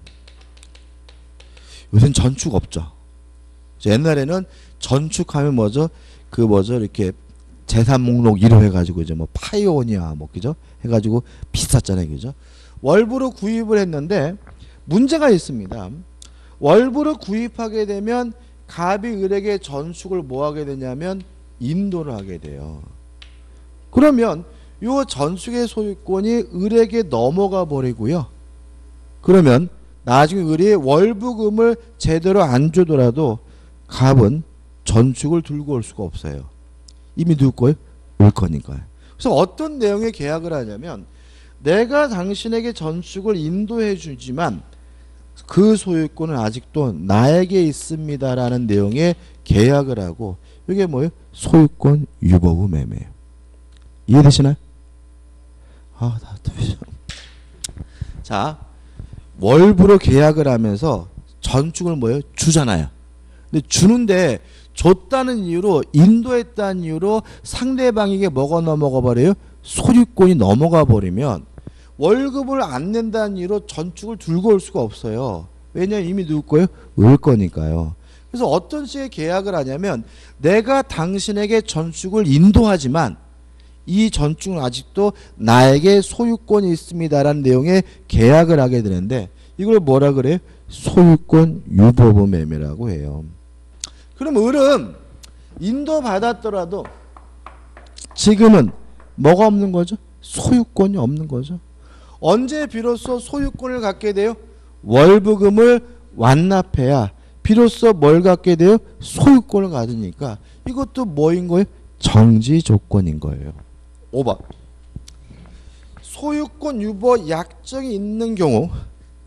요새는 전축 없죠. 옛날에는 전축하면 뭐죠? 그 뭐죠? 이렇게 재산 목록 1호 해가지고 이제 뭐 파이오니아 뭐 그죠? 해가지고 비쌌잖아요, 그죠? 월부로 구입을 했는데 문제가 있습니다. 월부로 구입하게 되면 갑이 을에게 전축을 뭐 하게 되냐면 인도를 하게 돼요. 그러면 요 전축의 소유권이 을에게 넘어가 버리고요. 그러면 나중에 을이 월부금을 제대로 안 주더라도 갑은 전축을 들고 올 수가 없어요. 이미 누구 거예요? 을 거니까요. 그래서 어떤 내용의 계약을 하냐면 내가 당신에게 전축을 인도해 주지만 그 소유권은 아직도 나에게 있습니다라는 내용의 계약을 하고 이게 뭐예요? 소유권 유보부 매매예요. 이해되시나요? 자, 월부로 계약을 하면서 전축을 뭐예요? 주잖아요. 근데 주는데 줬다는 이유로 인도했다는 이유로 상대방에게 뭐가 넘어가 버려요? 소유권이 넘어가 버리면 월급을 안 낸다는 이유로 전축을 들고 올 수가 없어요. 왜냐하면 이미 누구 거예요? 을 거니까요. 그래서 어떤 식의 계약을 하냐면 내가 당신에게 전축을 인도하지만 이 전축은 아직도 나에게 소유권이 있습니다라는 내용의 계약을 하게 되는데 이걸 뭐라 그래요? 소유권 유보부 매매라고 해요. 그럼 을은 인도받았더라도 지금은 뭐가 없는 거죠? 소유권이 없는 거죠. 언제 비로소 소유권을 갖게 돼요? 월부금을 완납해야 비로소 뭘 갖게 돼요? 소유권을 가지니까 이것도 뭐인 거예요? 정지 조건인 거예요. 5번 소유권 유보 약정이 있는 경우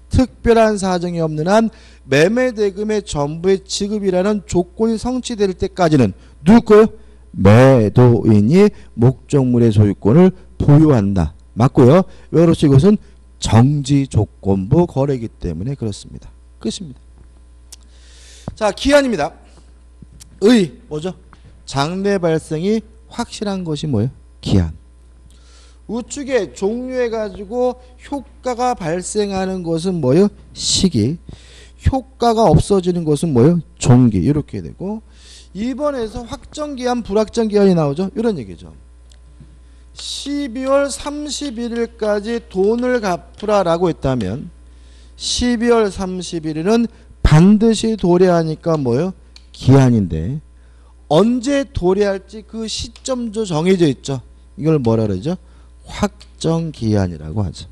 특별한 사정이 없는 한 매매대금의 전부의 지급이라는 조건이 성취될 때까지는 누구 거예요? 매도인이 목적물의 소유권을 보유한다. 맞고요. 외로서 이것은 정지조건부 거래이기 때문에 그렇습니다. 끝입니다. 자, 기한입니다. 의 뭐죠? 장래 발생이 확실한 것이 뭐예요? 기한. 우측에 종류해 가지고 효과가 발생하는 것은 뭐예요? 시기. 효과가 없어지는 것은 뭐예요? 종기. 이렇게 되고 2번에서 확정기한 불확정기한이 나오죠. 이런 얘기죠. 12월 31일까지 돈을 갚으라라고 했다면 12월 31일은 반드시 도래하니까 뭐예요? 기한인데 언제 도래할지 그 시점도 정해져 있죠. 이걸 뭐라 그러죠? 확정기한이라고 하죠.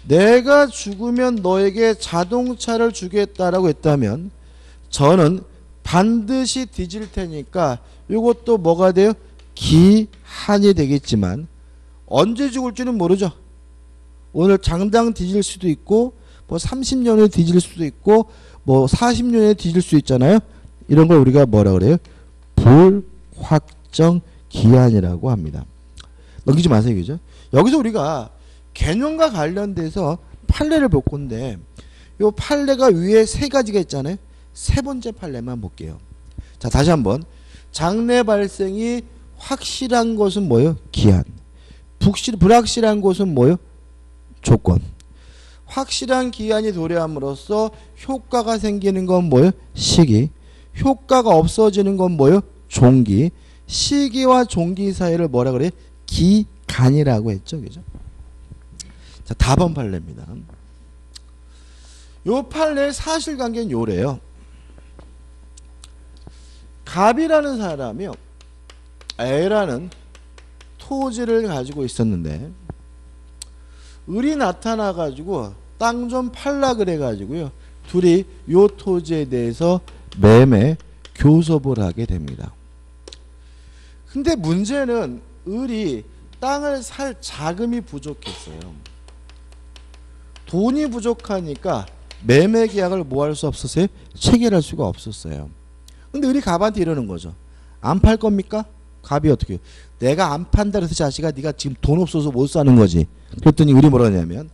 내가 죽으면 너에게 자동차를 주겠다라고 했다면 저는 반드시 뒤질 테니까 이것도 뭐가 돼요? 기한이 되겠지만 언제 죽을지는 모르죠. 오늘 당장 뒤질 수도 있고 뭐 30년에 뒤질 수도 있고 뭐 40년에 뒤질 수 있잖아요. 이런 걸 우리가 뭐라 그래요? 불확정 기한이라고 합니다. 넘기지 마세요. 그죠? 여기서 우리가 개념과 관련돼서 판례를 볼 건데 요 판례가 위에 세 가지가 있잖아요. 세 번째 판례만 볼게요. 자, 다시 한번. 장래 발생이 확실한 것은 뭐예요? 기한. 불확실한 것은 뭐예요? 조건. 확실한 기한이 도래함으로써 효과가 생기는 건 뭐예요? 시기. 효과가 없어지는 건 뭐예요? 종기. 시기와 종기 사이를 뭐라 그래요? 기간이라고 했죠. 그죠? 자, 다번 판례입니다. 요 판례의 사실관계는 요래요. 갑이라는 사람이요. A라는 토지를 가지고 있었는데 을이 나타나 가지고 땅 좀 팔라 그래 가지고요. 둘이 요 토지에 대해서 매매 교섭을 하게 됩니다. 근데 문제는 을이 땅을 살 자금이 부족했어요. 돈이 부족하니까 매매 계약을 뭐 할 수 없었어요? 체결할 수가 없었어요. 근데 을이 갑한테 이러는 거죠. 안 팔 겁니까? 갑이 어떻게 해요? 내가 안 판다 그래서 자식아 네가 지금 돈 없어서 못 사는 거지. 그랬더니 을이 뭐라 하냐면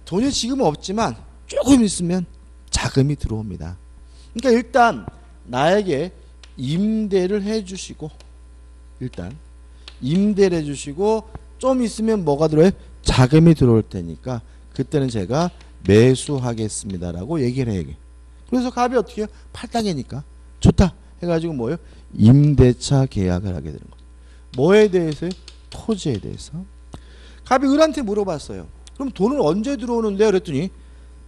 돈이 지금은 없지만 조금 있으면 자금이 들어옵니다. 그러니까 일단 나에게 임대를 해주시고 일단 임대를 해주시고 좀 있으면 뭐가 들어요? 자금이 들어올 테니까 그때는 제가 매수하겠습니다라고 얘기를 해요. 그래서 갑이 어떻게 해요? 팔당이니까 좋다 해가지고 뭐예요? 임대차 계약을 하게 되는 거예요. 뭐에 대해서요? 토지에 대해서. 갑이 을한테 물어봤어요. 그럼 돈은 언제 들어오는데? 그랬더니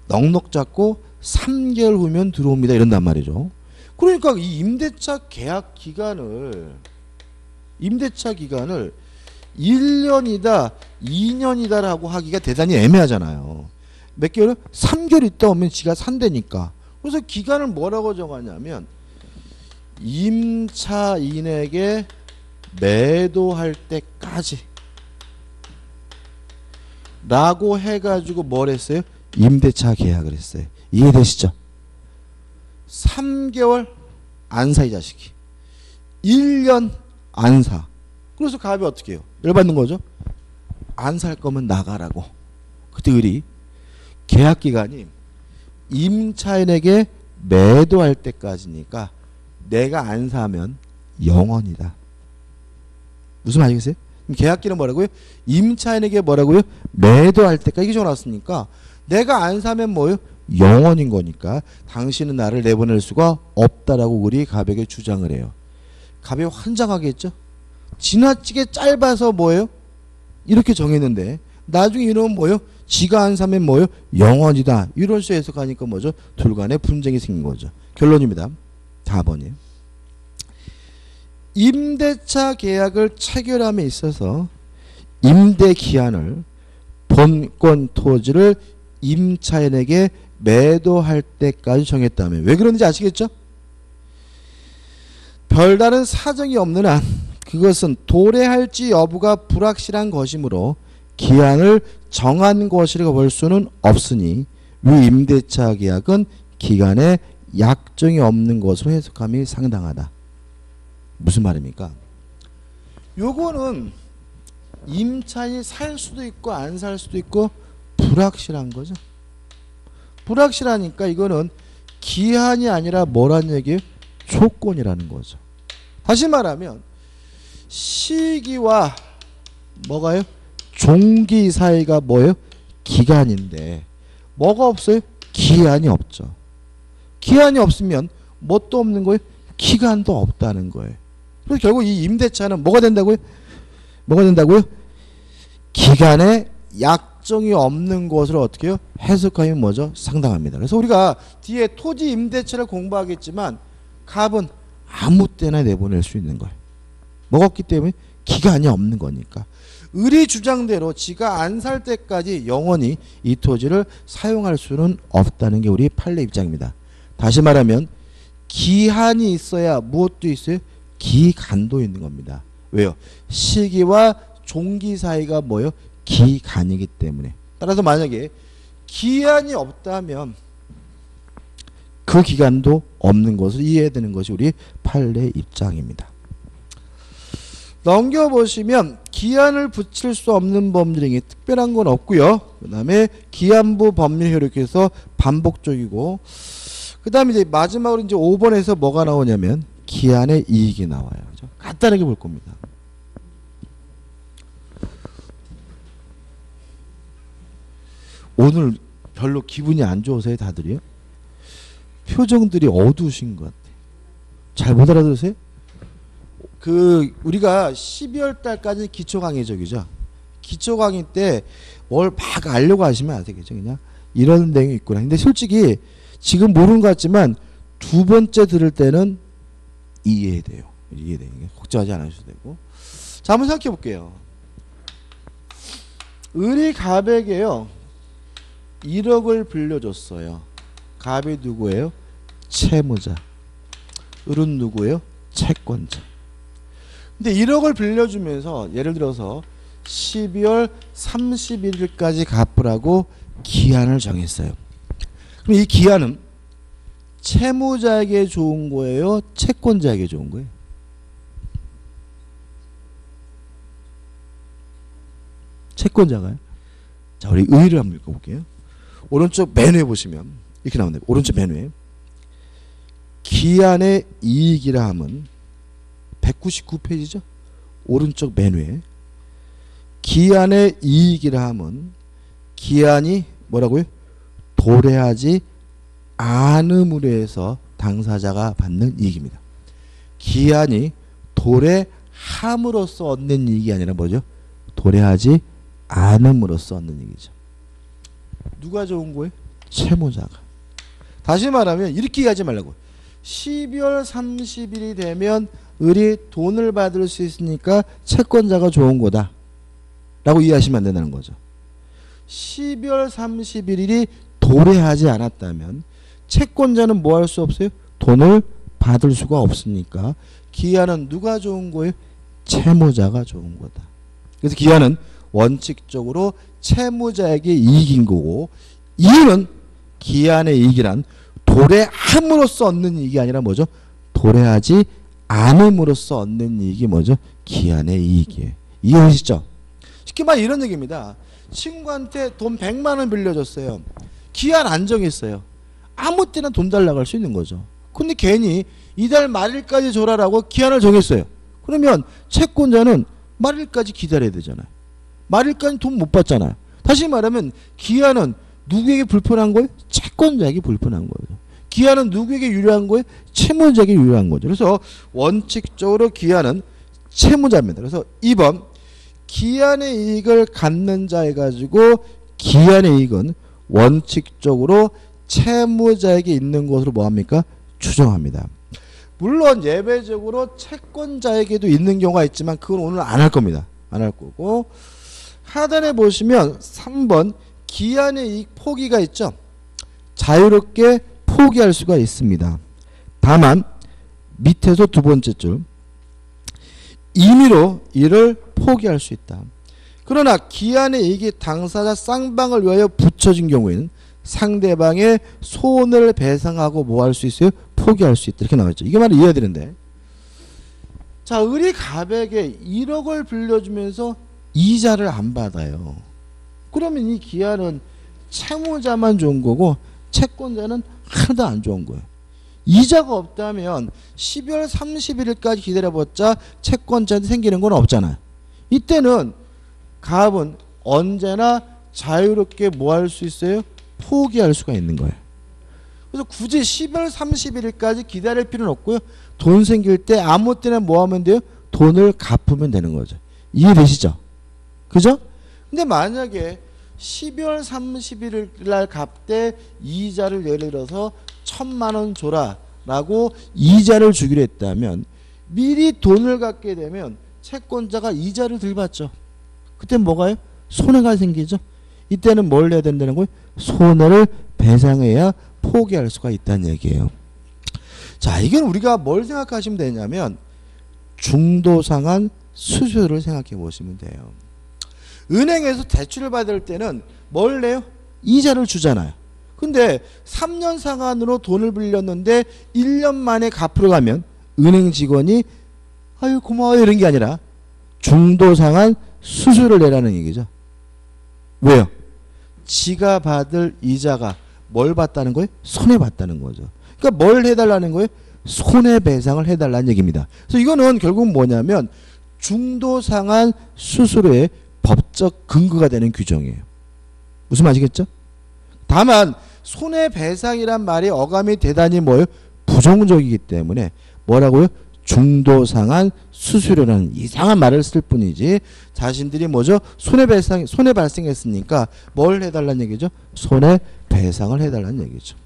넉넉 잡고 3개월 후면 들어옵니다. 이런단 말이죠. 그러니까 이 임대차 계약 기간을 1년이다 2년이다라고 하기가 대단히 애매하잖아요. 몇 개월은? 3개월 있다 오면 지가 산다니까. 그래서 기간을 뭐라고 정하냐면 임차인에게 매도할 때까지 라고 해가지고 뭘 했어요? 임대차 계약을 했어요. 이해되시죠? 3개월 안 사 이 자식이 1년 안 사. 그래서 갑이 어떻게 해요? 열받는 거죠? 안 살 거면 나가라고. 그때 을이 계약기간이 임차인에게 매도할 때까지니까 내가 안 사면 영원이다. 무슨 말이겠어요? 계약기는 뭐라고요? 임차인에게 뭐라고요? 매도할 때까지. 이게 적어놨으니까 내가 안 사면 뭐예요? 영원인 거니까 당신은 나를 내보낼 수가 없다라고 을이 갑에게 주장을 해요. 갑이 환장하겠죠? 지나치게 짧아서 뭐예요? 이렇게 정했는데 나중에 이러면 뭐예요? 지가 안 사면 뭐예요? 영원이다. 이럴 수 해석하니까 뭐죠? 둘 간에 분쟁이 생긴 거죠. 결론입니다. 4번이에요. 임대차 계약을 체결함에 있어서 임대 기한을 본권 토지를 임차인에게 매도할 때까지 정했다면 왜 그런지 아시겠죠? 별다른 사정이 없는 한 그것은 도래할지 여부가 불확실한 것이므로 기한을 정한 것이라고 볼 수는 없으니 위 임대차 계약은 기간에 약정이 없는 것으로 해석함이 상당하다. 무슨 말입니까? 요거는 임차인이 살 수도 있고 안 살 수도 있고 불확실한 거죠. 불확실하니까 이거는 기한이 아니라 뭐란 얘기예요? 조건이라는 거죠. 다시 말하면 시기와 뭐가요? 종기 사이가 뭐예요? 기간인데 뭐가 없어요? 기한이 없죠. 기한이 없으면 뭣도 없는 거예요? 기간도 없다는 거예요. 그래서 결국 이 임대차는 뭐가 된다고요? 뭐가 된다고요? 기간에 약정이 없는 것으로 어떻게 해요? 해석하면 뭐죠? 상당합니다. 그래서 우리가 뒤에 토지 임대차를 공부하겠지만 값은 아무 때나 내보낼 수 있는 거예요. 뭐가 없기 때문에 기간이 없는 거니까. 을이 주장대로 지가 안 살 때까지 영원히 이 토지를 사용할 수는 없다는 게 우리 판례 입장입니다. 다시 말하면 기한이 있어야 무엇도 있어요? 기간도 있는 겁니다. 왜요? 시기와 종기 사이가 뭐예요? 기간이기 때문에. 따라서 만약에 기한이 없다면 그 기간도 없는 것을 이해해야 되는 것이 우리 판례 입장입니다. 넘겨보시면 기한을 붙일 수 없는 법률행위 특별한 건 없고요. 그 다음에 기한부 법률 효력에서 반복적이고 그 다음에 이제 마지막으로 이제 5번에서 뭐가 나오냐면 기한의 이익이 나와요. 그죠? 간단하게 볼 겁니다. 오늘 별로 기분이 안 좋으세요, 다들이요? 표정들이 어두우신 것 같아요. 잘 못 알아들으세요? 우리가 12월 달까지 기초 강의적이죠. 기초 강의 때 뭘 막 알려고 하시면 안 되겠죠. 그냥 이런 내용이 있구나. 근데 솔직히 지금 모르는 것 같지만 두 번째 들을 때는 이해돼요. 이해돼요. 걱정하지 않으셔도 되고. 자, 한번 생각해 볼게요. 을이 갑에게요 1억을 빌려줬어요. 갑이 누구예요? 채무자. 을은 누구예요? 채권자. 근데 1억을 빌려주면서 예를 들어서 12월 31일까지 갚으라고 기한을 정했어요. 그럼 이 기한은 채무자에게 좋은 거예요? 채권자에게 좋은 거예요? 채권자가요? 자, 우리 의의를 한번 읽어볼게요. 오른쪽 맨 위에 보시면 이렇게 나오네요. 오른쪽 맨 위에 기한의 이익이라 함은 199페이지죠. 오른쪽 맨 위에 기한의 이익이라 함은 기한이 뭐라고요? 도래하지 않음으로 해서 당사자가 받는 이익입니다. 기한이 도래함으로써 얻는 이익이 아니라 뭐죠? 도래하지 않음으로써 얻는 이익이죠. 누가 좋은 거예요? 채무자가. 다시 말하면 이렇게 하지 말라고. 12월 30일이 되면 을이 돈을 받을 수 있으니까 채권자가 좋은 거다 라고 이해하시면 안 된다는 거죠. 12월 31일이 도래하지 않았다면 채권자는 뭐 할 수 없어요? 돈을 받을 수가 없으니까 기한은 누가 좋은 거예요? 채무자가 좋은 거다. 그래서 기한은 원칙적으로 채무자에게 이익인 거고, 이유는 기한의 이익이란 도래함으로써 얻는 이익이 아니라 뭐죠? 도래하지 않음으로써 얻는 이익이 뭐죠? 기한의 이익이에요. 이해하시죠? 쉽게 말해 이런 얘기입니다. 친구한테 돈 100만 원 빌려줬어요. 기한 안 정했어요. 아무 때나 돈 달라고 할 수 있는 거죠. 근데 괜히 이달 말일까지 줘라라고 기한을 정했어요. 그러면 채권자는 말일까지 기다려야 되잖아요. 말일까지 돈 못 받잖아요. 다시 말하면 기한은 누구에게 불편한 거예요? 채권자에게 불편한 거예요. 기한은 누구에게 유리한 거예요? 채무자에게 유리한 거죠. 그래서 원칙적으로 기한은 채무자입니다. 그래서 2번 기한의 이익을 갖는 자 해가지고 기한의 이익은 원칙적으로 채무자에게 있는 것으로 뭐합니까? 추정합니다. 물론 예외적으로 채권자에게도 있는 경우가 있지만 그건 오늘 안 할 겁니다. 안 할 거고, 하단에 보시면 3번 기한의 이익 포기가 있죠. 자유롭게 포기할 수가 있습니다. 다만 밑에서 두 번째 줄 임의로 이를 포기할 수 있다. 그러나 기한의 이익이 당사자 쌍방을 위하여 붙여진 경우에는 상대방의 손을 배상하고 뭐 할 수 있어요? 포기할 수 있다. 이렇게 나와있죠. 이게 말을 이해해야 되는데, 자, 을이 갑에게 1억을 빌려주면서 이자를 안 받아요. 그러면 이 기한은 채무자만 좋은 거고 채권자는 하나도 안 좋은 거예요. 이자가 없다면 12월 31일까지 기다려봤자 채권자한테 생기는 건 없잖아요. 이때는 갑은 언제나 자유롭게 뭐 할 수 있어요? 포기할 수가 있는 거예요. 그래서 굳이 12월 31일까지 기다릴 필요는 없고요. 돈 생길 때 아무 때나 뭐 하면 돼요? 돈을 갚으면 되는 거죠. 이해되시죠? 그죠? 근데 만약에 12월 31일 날 갚되 이자를 예를 들어서 1,000만 원 줘라 라고 이자를 주기로 했다면 미리 돈을 갖게 되면 채권자가 이자를 덜 받죠. 그때 뭐가요? 손해가 생기죠. 이때는 뭘 해야 된다는 거예요? 손해를 배상해야 포기할 수가 있다는 얘기예요. 자, 이건 우리가 뭘 생각하시면 되냐면 중도상환 수수료를 생각해 보시면 돼요. 은행에서 대출을 받을 때는 뭘 내요? 이자를 주잖아요. 근데 3년 상환으로 돈을 빌렸는데 1년 만에 갚으러 가면 은행 직원이 아유 고마워요 이런 게 아니라 중도상환 수수료를 내라는 얘기죠. 왜요? 지가 받을 이자가 뭘 받다는 거예요? 손해봤다는 거죠. 그러니까 뭘 해달라는 거예요? 손해배상을 해달라는 얘기입니다. 그래서 이거는 결국 뭐냐면 중도상환 수수료의 법적 근거가 되는 규정이에요. 무슨 말이겠죠? 다만 손해배상이란 말이 어감이 대단히 뭐예요? 부정적이기 때문에 뭐라고요? 중도상환 수수료라는 이상한 말을 쓸 뿐이지 자신들이 뭐죠? 손해 발생했으니까 뭘 해달라는 얘기죠? 손해배상을 해달라는 얘기죠.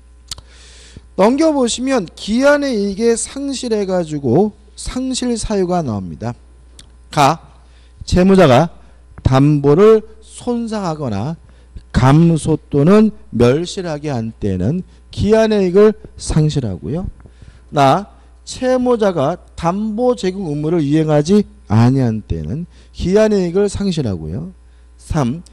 넘겨보시면 기한의 이익에 상실해가지고 상실 사유가 나옵니다. 채무자가 담보를 손상하거나 감소 또는 멸실하게 한 때는 기한의 이익을 상실하고요. 채무자가 담보 제공 의무를 이행하지 아니한 때는 기한의 이익을 상실하고요. 3.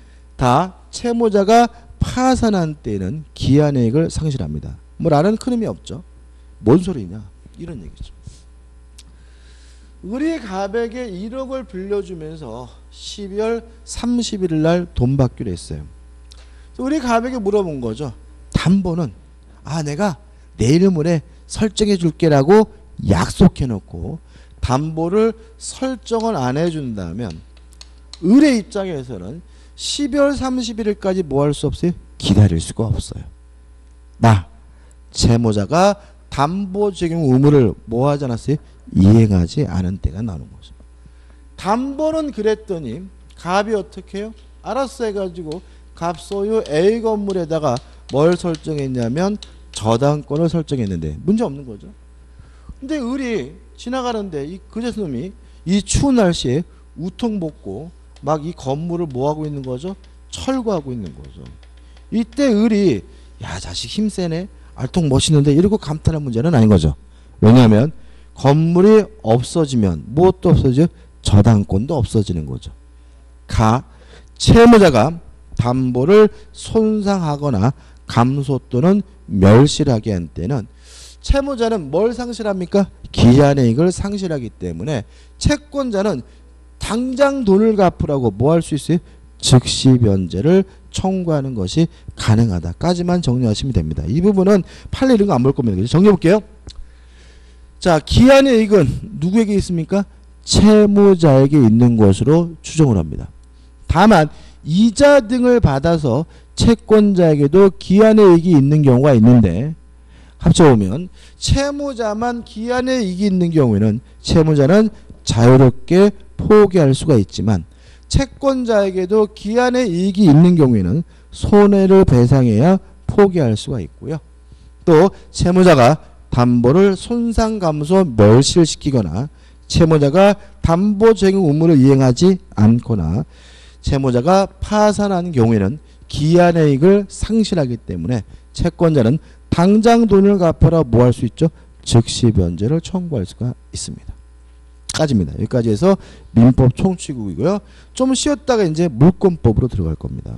채무자가 파산한 때는 기한의 이익을 상실합니다. 뭐 라는 큰 의미 없죠. 뭔 소리냐 이런 얘기죠. 우리 갑에게 1억을 빌려주면서 12월 31일 날 돈 받기로 했어요. 우리 갑에게 물어본 거죠. 담보는 내가 내일 모레 설정해 줄게라고 약속해 놓고 담보를 설정을 안 해준다면 을의 입장에서는 12월 31일까지 뭐 할 수 없어요? 기다릴 수가 없어요. 채무자가 담보 적용 의무를 뭐 하지 않았어요? 이행하지 않은 때가 나오는 거죠. 담보는 그랬더니 갑이 어떻게 해요? 알았어 해가지고 갑 소유 A 건물에다가 뭘 설정했냐면 저당권을 설정했는데 문제 없는 거죠. 근데 을이 지나가는데 이 그제놈이 이 추운 날씨에 우통 벗고 막 이 건물을 뭐 하고 있는 거죠? 철거하고 있는 거죠. 이때 을이 야 자식 힘세네 알통 멋있는데 이러고 감탄할 문제는 아닌 거죠. 왜냐하면 건물이 없어지면 무엇도 없어지죠? 저당권도 없어지는 거죠. 채무자가 담보를 손상하거나 감소 또는 멸실하게 한 때는 채무자는 뭘 상실합니까? 기한의 이익을 상실하기 때문에 채권자는 당장 돈을 갚으라고 뭐 할 수 있어요? 즉시 변제를 청구하는 것이 가능하다까지만 정리하시면 됩니다. 이 부분은 판례 이런 거 안 볼 겁니다. 그래서 정리해 볼게요. 자, 기한의 이익은 누구에게 있습니까? 채무자에게 있는 것으로 추정을 합니다. 다만 이자 등을 받아서 채권자에게도 기한의 이익이 있는 경우가 있는데 합쳐보면 채무자만 기한의 이익이 있는 경우에는 채무자는 자유롭게 포기할 수가 있지만 채권자에게도 기한의 이익이 있는 경우에는 손해를 배상해야 포기할 수가 있고요. 또 채무자가 담보를 손상 감소 멸실시키거나 채무자가 담보 제공 의무를 이행하지 않거나 채무자가 파산한 경우에는 기한의 이익을 상실하기 때문에 채권자는 당장 돈을 갚아라 뭐 할 수 있죠? 즉시 변제를 청구할 수가 있습니다. 까지입니다. 여기까지 해서 민법 총칙이고요. 좀 쉬었다가 이제 물권법으로 들어갈 겁니다.